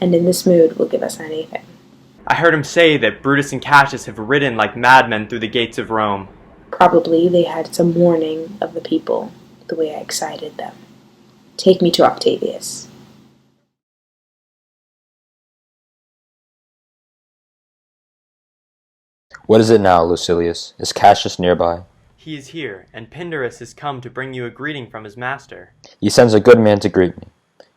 and in this mood will give us anything. I heard him say that Brutus and Cassius have ridden like madmen through the gates of Rome. Probably they had some warning of the people, the way I excited them. Take me to Octavius. What is it now, Lucilius? Is Cassius nearby? He is here, and Pindarus has come to bring you a greeting from his master. He sends a good man to greet me.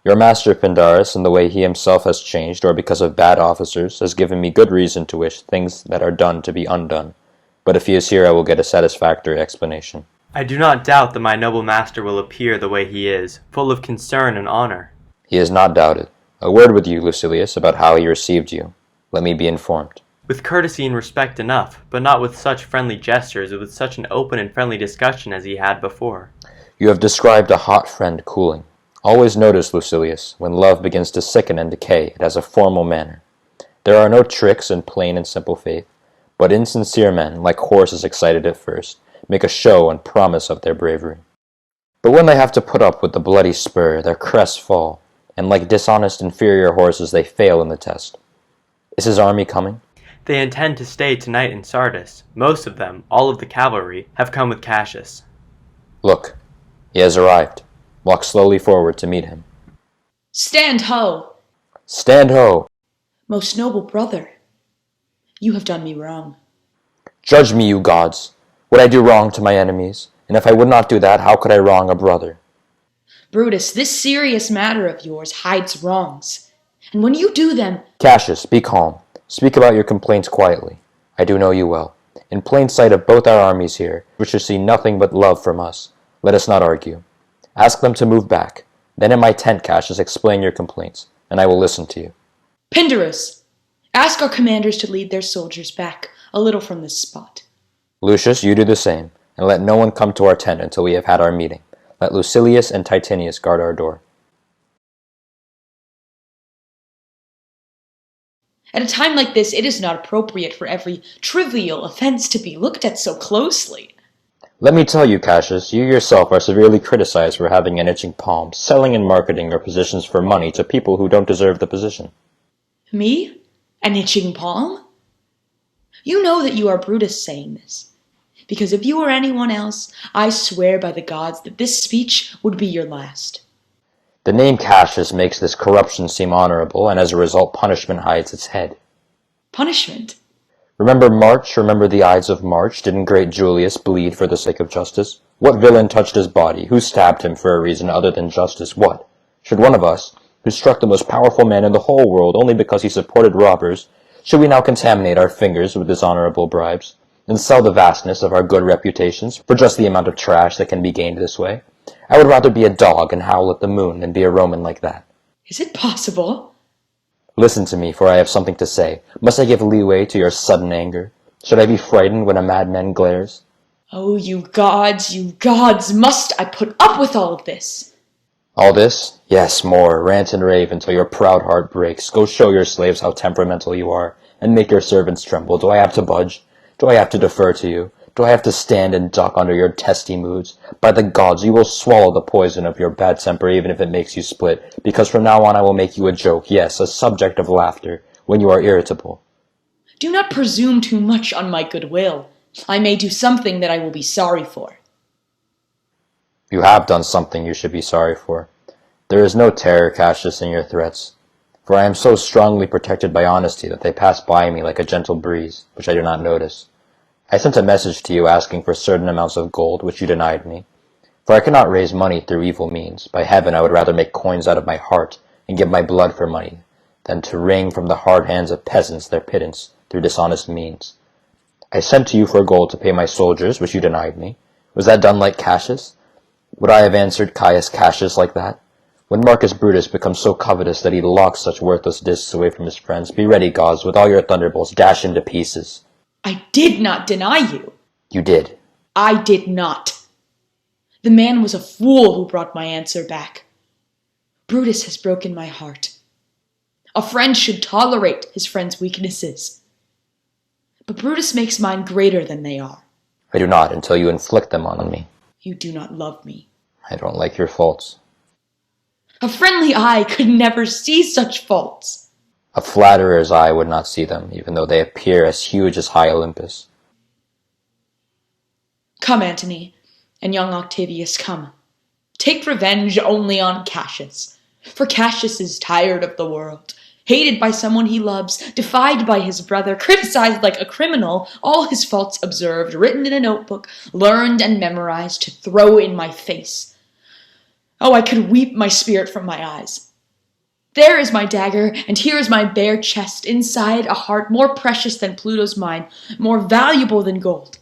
Your master Pindarus, in the way he himself has changed, or because of bad officers, has given me good reason to wish things that are done to be undone. But if he is here, I will get a satisfactory explanation. I do not doubt that my noble master will appear the way he is, full of concern and honor. He is not doubted. A word with you, Lucilius, about how he received you. Let me be informed. With courtesy and respect enough, but not with such friendly gestures or with such an open and friendly discussion as he had before. You have described a hot friend cooling. Always notice, Lucilius, when love begins to sicken and decay, it has a formal manner. There are no tricks in plain and simple faith, but insincere men, like horses excited at first, make a show and promise of their bravery. But when they have to put up with the bloody spur, their crests fall, and like dishonest inferior horses they fail in the test. Is his army coming? They intend to stay tonight in Sardis. Most of them, all of the cavalry, have come with Cassius. Look, he has arrived. Walk slowly forward to meet him. Stand ho! Stand ho! Most noble brother, you have done me wrong. Judge me, you gods. Would I do wrong to my enemies? And if I would not do that, how could I wrong a brother? Brutus, this serious matter of yours hides wrongs. And when you do them... Cassius, be calm. Speak about your complaints quietly. I do know you well. In plain sight of both our armies here, which should see nothing but love from us, let us not argue. Ask them to move back. Then in my tent, Cassius, explain your complaints, and I will listen to you. Pindarus, Ask our commanders to lead their soldiers back a little from this spot. Lucius, you do the same, and let no one come to our tent until we have had our meeting. Let Lucilius and Titinius guard our door. At a time like this, it is not appropriate for every trivial offense to be looked at so closely. Let me tell you, Cassius, you yourself are severely criticized for having an itching palm, selling and marketing your positions for money to people who don't deserve the position. Me? An itching palm? You know that you are Brutus saying this. Because if you were anyone else, I swear by the gods that this speech would be your last. The name Cassius makes this corruption seem honorable, and as a result punishment hides its head. Punishment? Remember March? Remember the Ides of March? Didn't great Julius bleed for the sake of justice? What villain touched his body? Who stabbed him for a reason other than justice? What? Should one of us, who struck the most powerful man in the whole world only because he supported robbers, should we now contaminate our fingers with dishonorable bribes, and sell the vastness of our good reputations for just the amount of trash that can be gained this way? I would rather be a dog and howl at the moon than be a Roman like that. Is it possible? Listen to me, for I have something to say. Must I give leeway to your sudden anger? Should I be frightened when a madman glares? Oh, you gods, must I put up with all of this? All this? Yes, more. Rant and rave until your proud heart breaks. Go show your slaves how temperamental you are, and make your servants tremble. Do I have to budge? Do I have to defer to you? Do I have to stand and duck under your testy moods? By the gods, you will swallow the poison of your bad temper even if it makes you split, because from now on I will make you a joke, yes, a subject of laughter, when you are irritable. Do not presume too much on my goodwill. I may do something that I will be sorry for. You have done something you should be sorry for. There is no terror, Cassius, in your threats, for I am so strongly protected by honesty that they pass by me like a gentle breeze, which I do not notice. I sent a message to you asking for certain amounts of gold, which you denied me. For I cannot raise money through evil means. By heaven, I would rather make coins out of my heart and give my blood for money than to wring from the hard hands of peasants their pittance through dishonest means. I sent to you for gold to pay my soldiers, which you denied me. Was that done like Cassius? Would I have answered Caius Cassius like that? When Marcus Brutus becomes so covetous that he locks such worthless discs away from his friends, be ready, gods, with all your thunderbolts, dash him to pieces. I did not deny you. You did. I did not. The man was a fool who brought my answer back. Brutus has broken my heart. A friend should tolerate his friend's weaknesses. But Brutus makes mine greater than they are. I do not until you inflict them on me. You do not love me. I don't like your faults. A friendly eye could never see such faults. A flatterer's eye would not see them, even though they appear as huge as high Olympus. Come, Antony, and young Octavius, come. Take revenge only on Cassius, for Cassius is tired of the world, hated by someone he loves, defied by his brother, criticized like a criminal, all his faults observed, written in a notebook, learned and memorized to throw in my face. Oh, I could weep my spirit from my eyes. There is my dagger, and here is my bare chest, inside a heart more precious than Pluto's mine, more valuable than gold.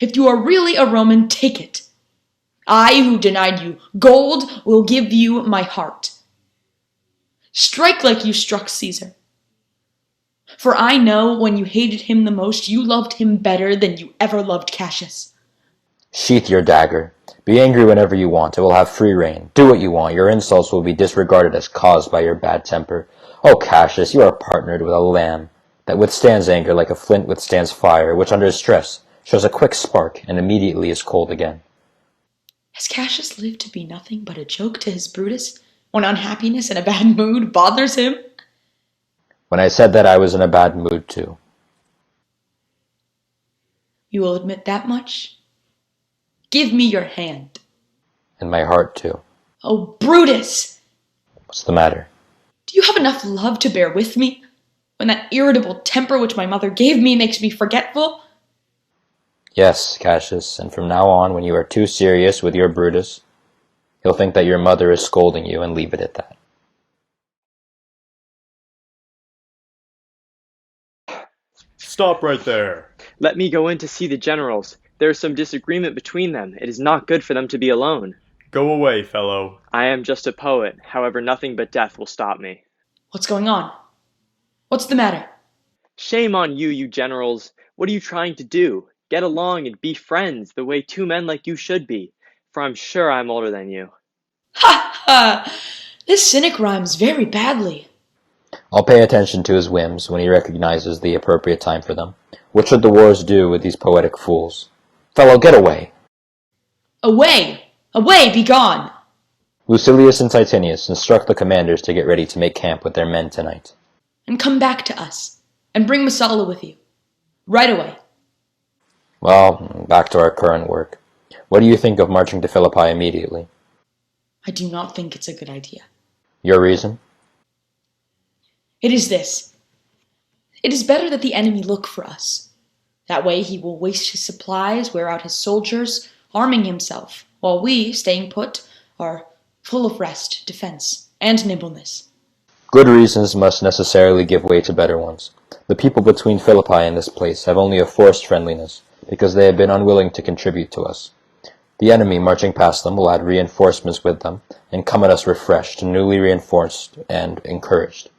If you are really a Roman, take it. I, who denied you gold, will give you my heart. Strike like you struck Caesar. For I know when you hated him the most, you loved him better than you ever loved Cassius. Sheath your dagger. Be angry whenever you want. It will have free rein. Do what you want. Your insults will be disregarded as caused by your bad temper. Oh, Cassius, you are partnered with a lamb that withstands anger like a flint withstands fire, which under stress shows a quick spark and immediately is cold again. Has Cassius lived to be nothing but a joke to his Brutus when unhappiness and a bad mood bothers him? When I said that, I was in a bad mood too. You will admit that much? Give me your hand. And my heart too. Oh, Brutus! What's the matter? Do you have enough love to bear with me, when that irritable temper which my mother gave me makes me forgetful? Yes, Cassius, and from now on, when you are too serious with your Brutus, he'll think that your mother is scolding you and leave it at that. Stop right there. Let me go in to see the generals. There is some disagreement between them. It is not good for them to be alone. Go away, fellow. I am just a poet. However, nothing but death will stop me. What's going on? What's the matter? Shame on you, you generals. What are you trying to do? Get along and be friends the way two men like you should be, for I'm sure I'm older than you. Ha ha! This cynic rhymes very badly. I'll pay attention to his whims when he recognizes the appropriate time for them. What should the wars do with these poetic fools? Fellow, get away! Away! Away, be gone! Lucilius and Titinius, instruct the commanders to get ready to make camp with their men tonight. And come back to us, and bring Messala with you. Right away. Well, back to our current work. What do you think of marching to Philippi immediately? I do not think it's a good idea. Your reason? It is this. It is better that the enemy look for us. That way he will waste his supplies, wear out his soldiers, arming himself, while we, staying put, are full of rest, defense, and nimbleness. Good reasons must necessarily give way to better ones. The people between Philippi and this place have only a forced friendliness, because they have been unwilling to contribute to us. The enemy, marching past them, will add reinforcements with them, and come at us refreshed, newly reinforced, and encouraged.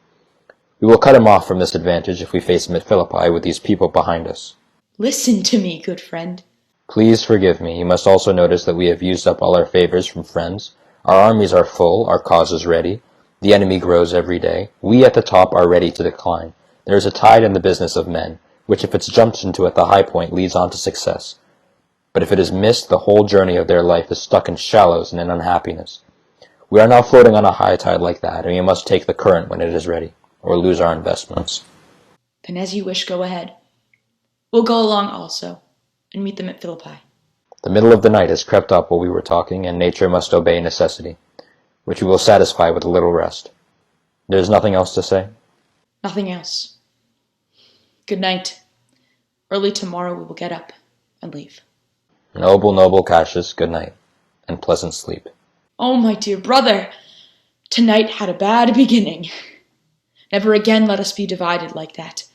We will cut him off from this advantage if we face him at Philippi with these people behind us. Listen to me, good friend. Please forgive me. You must also notice that we have used up all our favors from friends. Our armies are full, our cause is ready. The enemy grows every day. We at the top are ready to decline. There is a tide in the business of men, which if it's jumped into at the high point leads on to success. But if it is missed, the whole journey of their life is stuck in shallows and in unhappiness. We are now floating on a high tide like that, and we must take the current when it is ready, or lose our investments. Then as you wish, go ahead. We'll go along also, and meet them at Philippi. The middle of the night has crept up while we were talking, and nature must obey necessity, which we will satisfy with a little rest. There is nothing else to say? Nothing else. Good night. Early tomorrow we will get up and leave. Noble Cassius, good night, and pleasant sleep. Oh, my dear brother, tonight had a bad beginning. Never again let us be divided like that.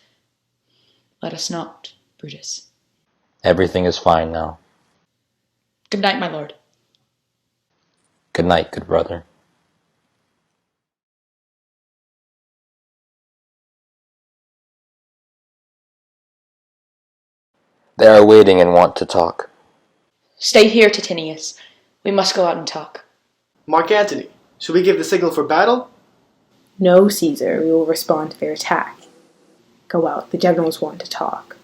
Let us not, Brutus. Everything is fine now. Good night, my lord. Good night, good brother. They are waiting and want to talk. Stay here, Titinius. We must go out and talk. Mark Antony, should we give the signal for battle? No, Caesar, we will respond to their attack. Go out, the generals want to talk.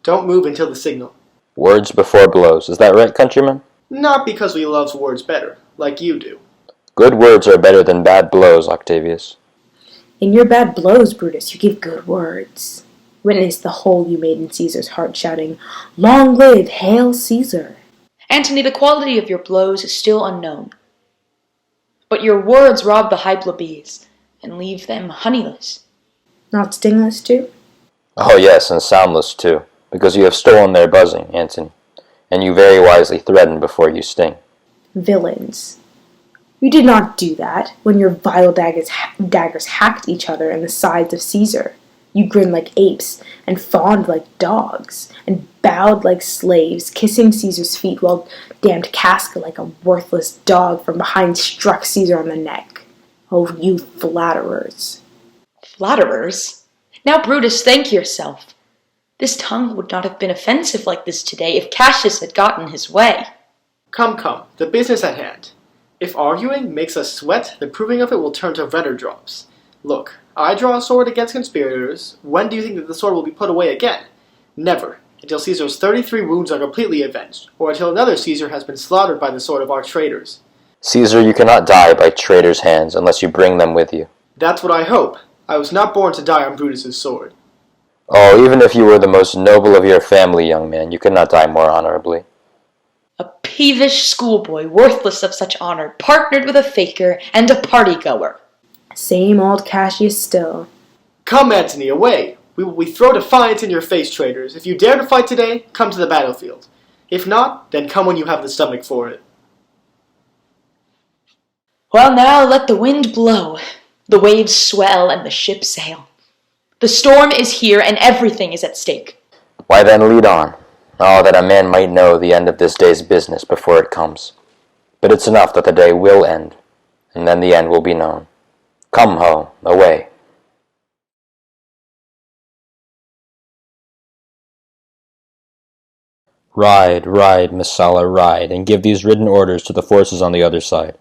Don't move until the signal. Words before blows. Is that right, countrymen? Not because we love words better, like you do. Good words are better than bad blows, Octavius. In your bad blows, Brutus, you give good words. Witness the hole you made in Caesar's heart, shouting, "Long live, hail Caesar!" Antony, the quality of your blows is still unknown. But your words rob the hypla bees and leave them honeyless. Not stingless, too? Oh yes, and soundless too, because you have stolen their buzzing, Antony, and you very wisely threaten before you sting. Villains. You did not do that when your vile daggers hacked each other in the sides of Caesar. You grinned like apes, and fawned like dogs, and bowed like slaves, kissing Caesar's feet, while damned Casca, like a worthless dog, from behind struck Caesar on the neck. Oh, you flatterers. Flatterers? Now, Brutus, thank yourself. This tongue would not have been offensive like this today if Cassius had gotten his way. Come, the business at hand. If arguing makes us sweat, the proving of it will turn to redder drops. Look, I draw a sword against conspirators. When do you think that the sword will be put away again? Never, until Caesar's 33 wounds are completely avenged, or until another Caesar has been slaughtered by the sword of our traitors. Caesar, you cannot die by traitors' hands unless you bring them with you. That's what I hope. I was not born to die on Brutus's sword. Oh, even if you were the most noble of your family, young man, you could not die more honorably. A peevish schoolboy, worthless of such honor, partnered with a faker and a party-goer. Same old Cassius still. Come, Antony, away! We throw defiance in your face, traitors. If you dare to fight today, come to the battlefield. If not, then come when you have the stomach for it. Well, now let the wind blow, the waves swell, and the ship sail. The storm is here, and everything is at stake. Why then lead on. Oh, that a man might know the end of this day's business before it comes. But it's enough that the day will end, and then the end will be known. Come, ho, away. Ride, ride, Messala, ride, and give these written orders to the forces on the other side.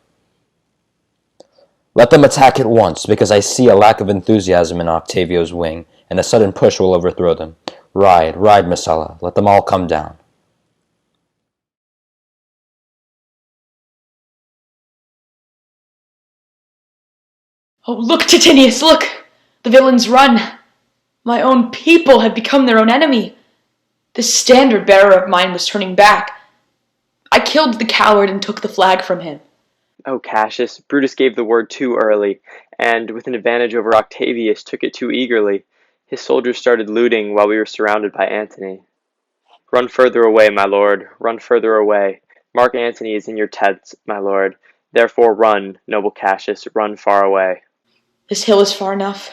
Let them attack at once, because I see a lack of enthusiasm in Octavio's wing, and a sudden push will overthrow them. Ride, ride, Messala, let them all come down. Oh, look, Titinius, look! The villains run! My own people have become their own enemy. This standard bearer of mine was turning back. I killed the coward and took the flag from him. Oh, Cassius, Brutus gave the word too early, and with an advantage over Octavius took it too eagerly. His soldiers started looting while we were surrounded by Antony. Run further away, my lord, run further away. Mark Antony is in your tents, my lord. Therefore run, noble Cassius, run far away. This hill is far enough.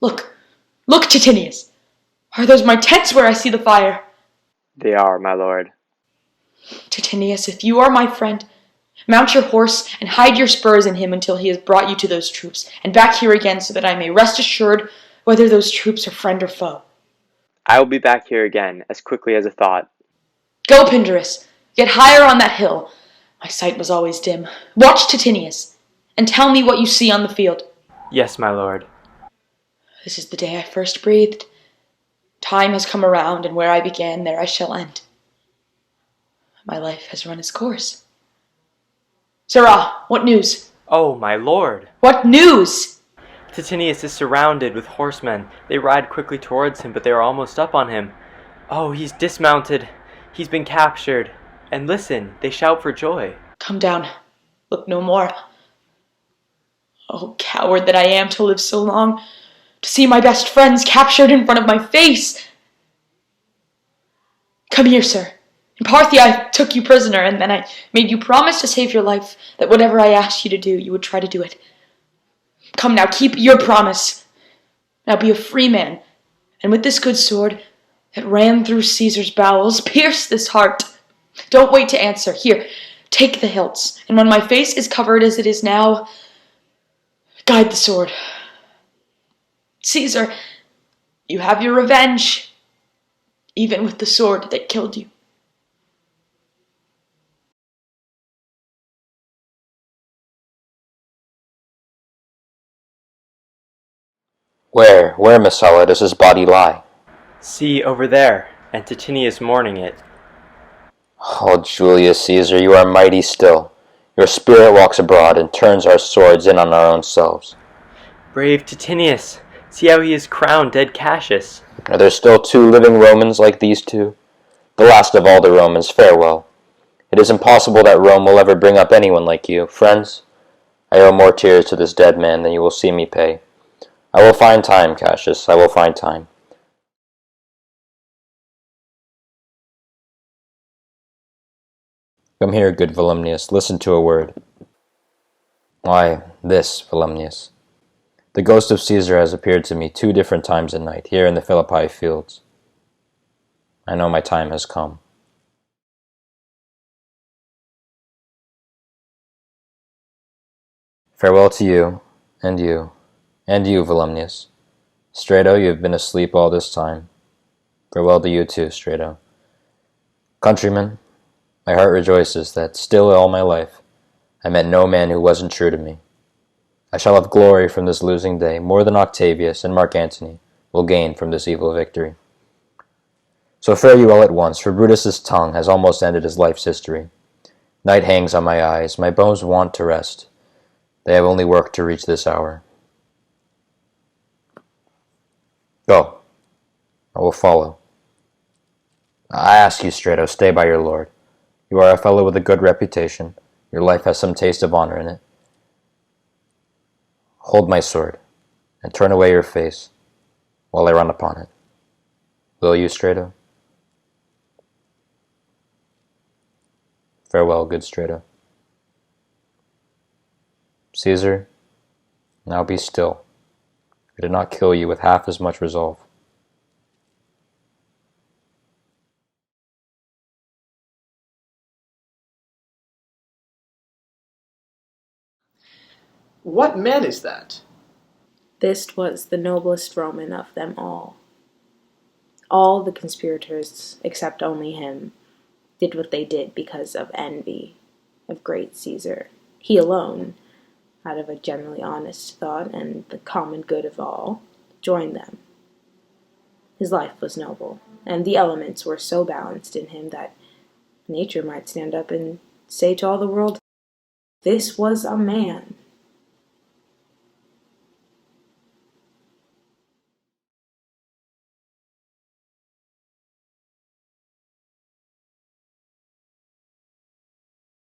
Look, look, Titinius! Are those my tents where I see the fire? They are, my lord. Titinius, if you are my friend, mount your horse and hide your spurs in him until he has brought you to those troops, and back here again so that I may rest assured whether those troops are friend or foe. I will be back here again, as quickly as a thought. Go, Pindarus! Get higher on that hill. My sight was always dim. Watch Titinius, and tell me what you see on the field. Yes, my lord. This is the day I first breathed. Time has come around, and where I began, there I shall end. My life has run its course. Sirrah, what news? Oh, my lord! What news? Titinius is surrounded with horsemen. They ride quickly towards him, but they are almost up on him. Oh, he's dismounted. He's been captured. And listen, they shout for joy. Come down. Look no more. Oh, coward that I am to live so long, to see my best friends captured in front of my face. Come here, sir. In Parthia I took you prisoner, and then I made you promise to save your life, that whatever I asked you to do, you would try to do it. Come now, keep your promise. Now be a free man, and with this good sword that ran through Caesar's bowels, pierce this heart. Don't wait to answer. Here, take the hilts, and when my face is covered as it is now, guide the sword. Caesar, you have your revenge, even with the sword that killed you. Where, Messala, does his body lie? See, over there, and Titinius mourning it. Oh, Julius Caesar, you are mighty still. Your spirit walks abroad and turns our swords in on our own selves. Brave Titinius! See how he is crowned dead Cassius. Are there still 2 living Romans like these 2? The last of all the Romans, farewell. It is impossible that Rome will ever bring up anyone like you. Friends, I owe more tears to this dead man than you will see me pay. I will find time, Cassius, I will find time. Come here, good Volumnius, listen to a word. Why, this, Volumnius. The ghost of Caesar has appeared to me 2 different times at night, here in the Philippi fields. I know my time has come. Farewell to you, and you, and you, Volumnius. Strato, you have been asleep all this time. Farewell to you too, Strato. Countrymen, my heart rejoices that still all my life I met no man who wasn't true to me. I shall have glory from this losing day more than Octavius and Mark Antony will gain from this evil victory. So fare you all at once, for Brutus's tongue has almost ended his life's history. Night hangs on my eyes, my bones want to rest. They have only work to reach this hour. Go. I will follow. I ask you, Strato, stay by your lord. You are a fellow with a good reputation. Your life has some taste of honor in it. Hold my sword, and turn away your face while I run upon it. Will you, Strato? Farewell, good Strato. Caesar, now be still. I did not kill you with half as much resolve. What man is that? This was the noblest Roman of them all. All the conspirators, except only him, did what they did because of envy of great Caesar. He alone, out of a generally honest thought and the common good of all, joined them. His life was noble, and the elements were so balanced in him that nature might stand up and say to all the world, "This was a man."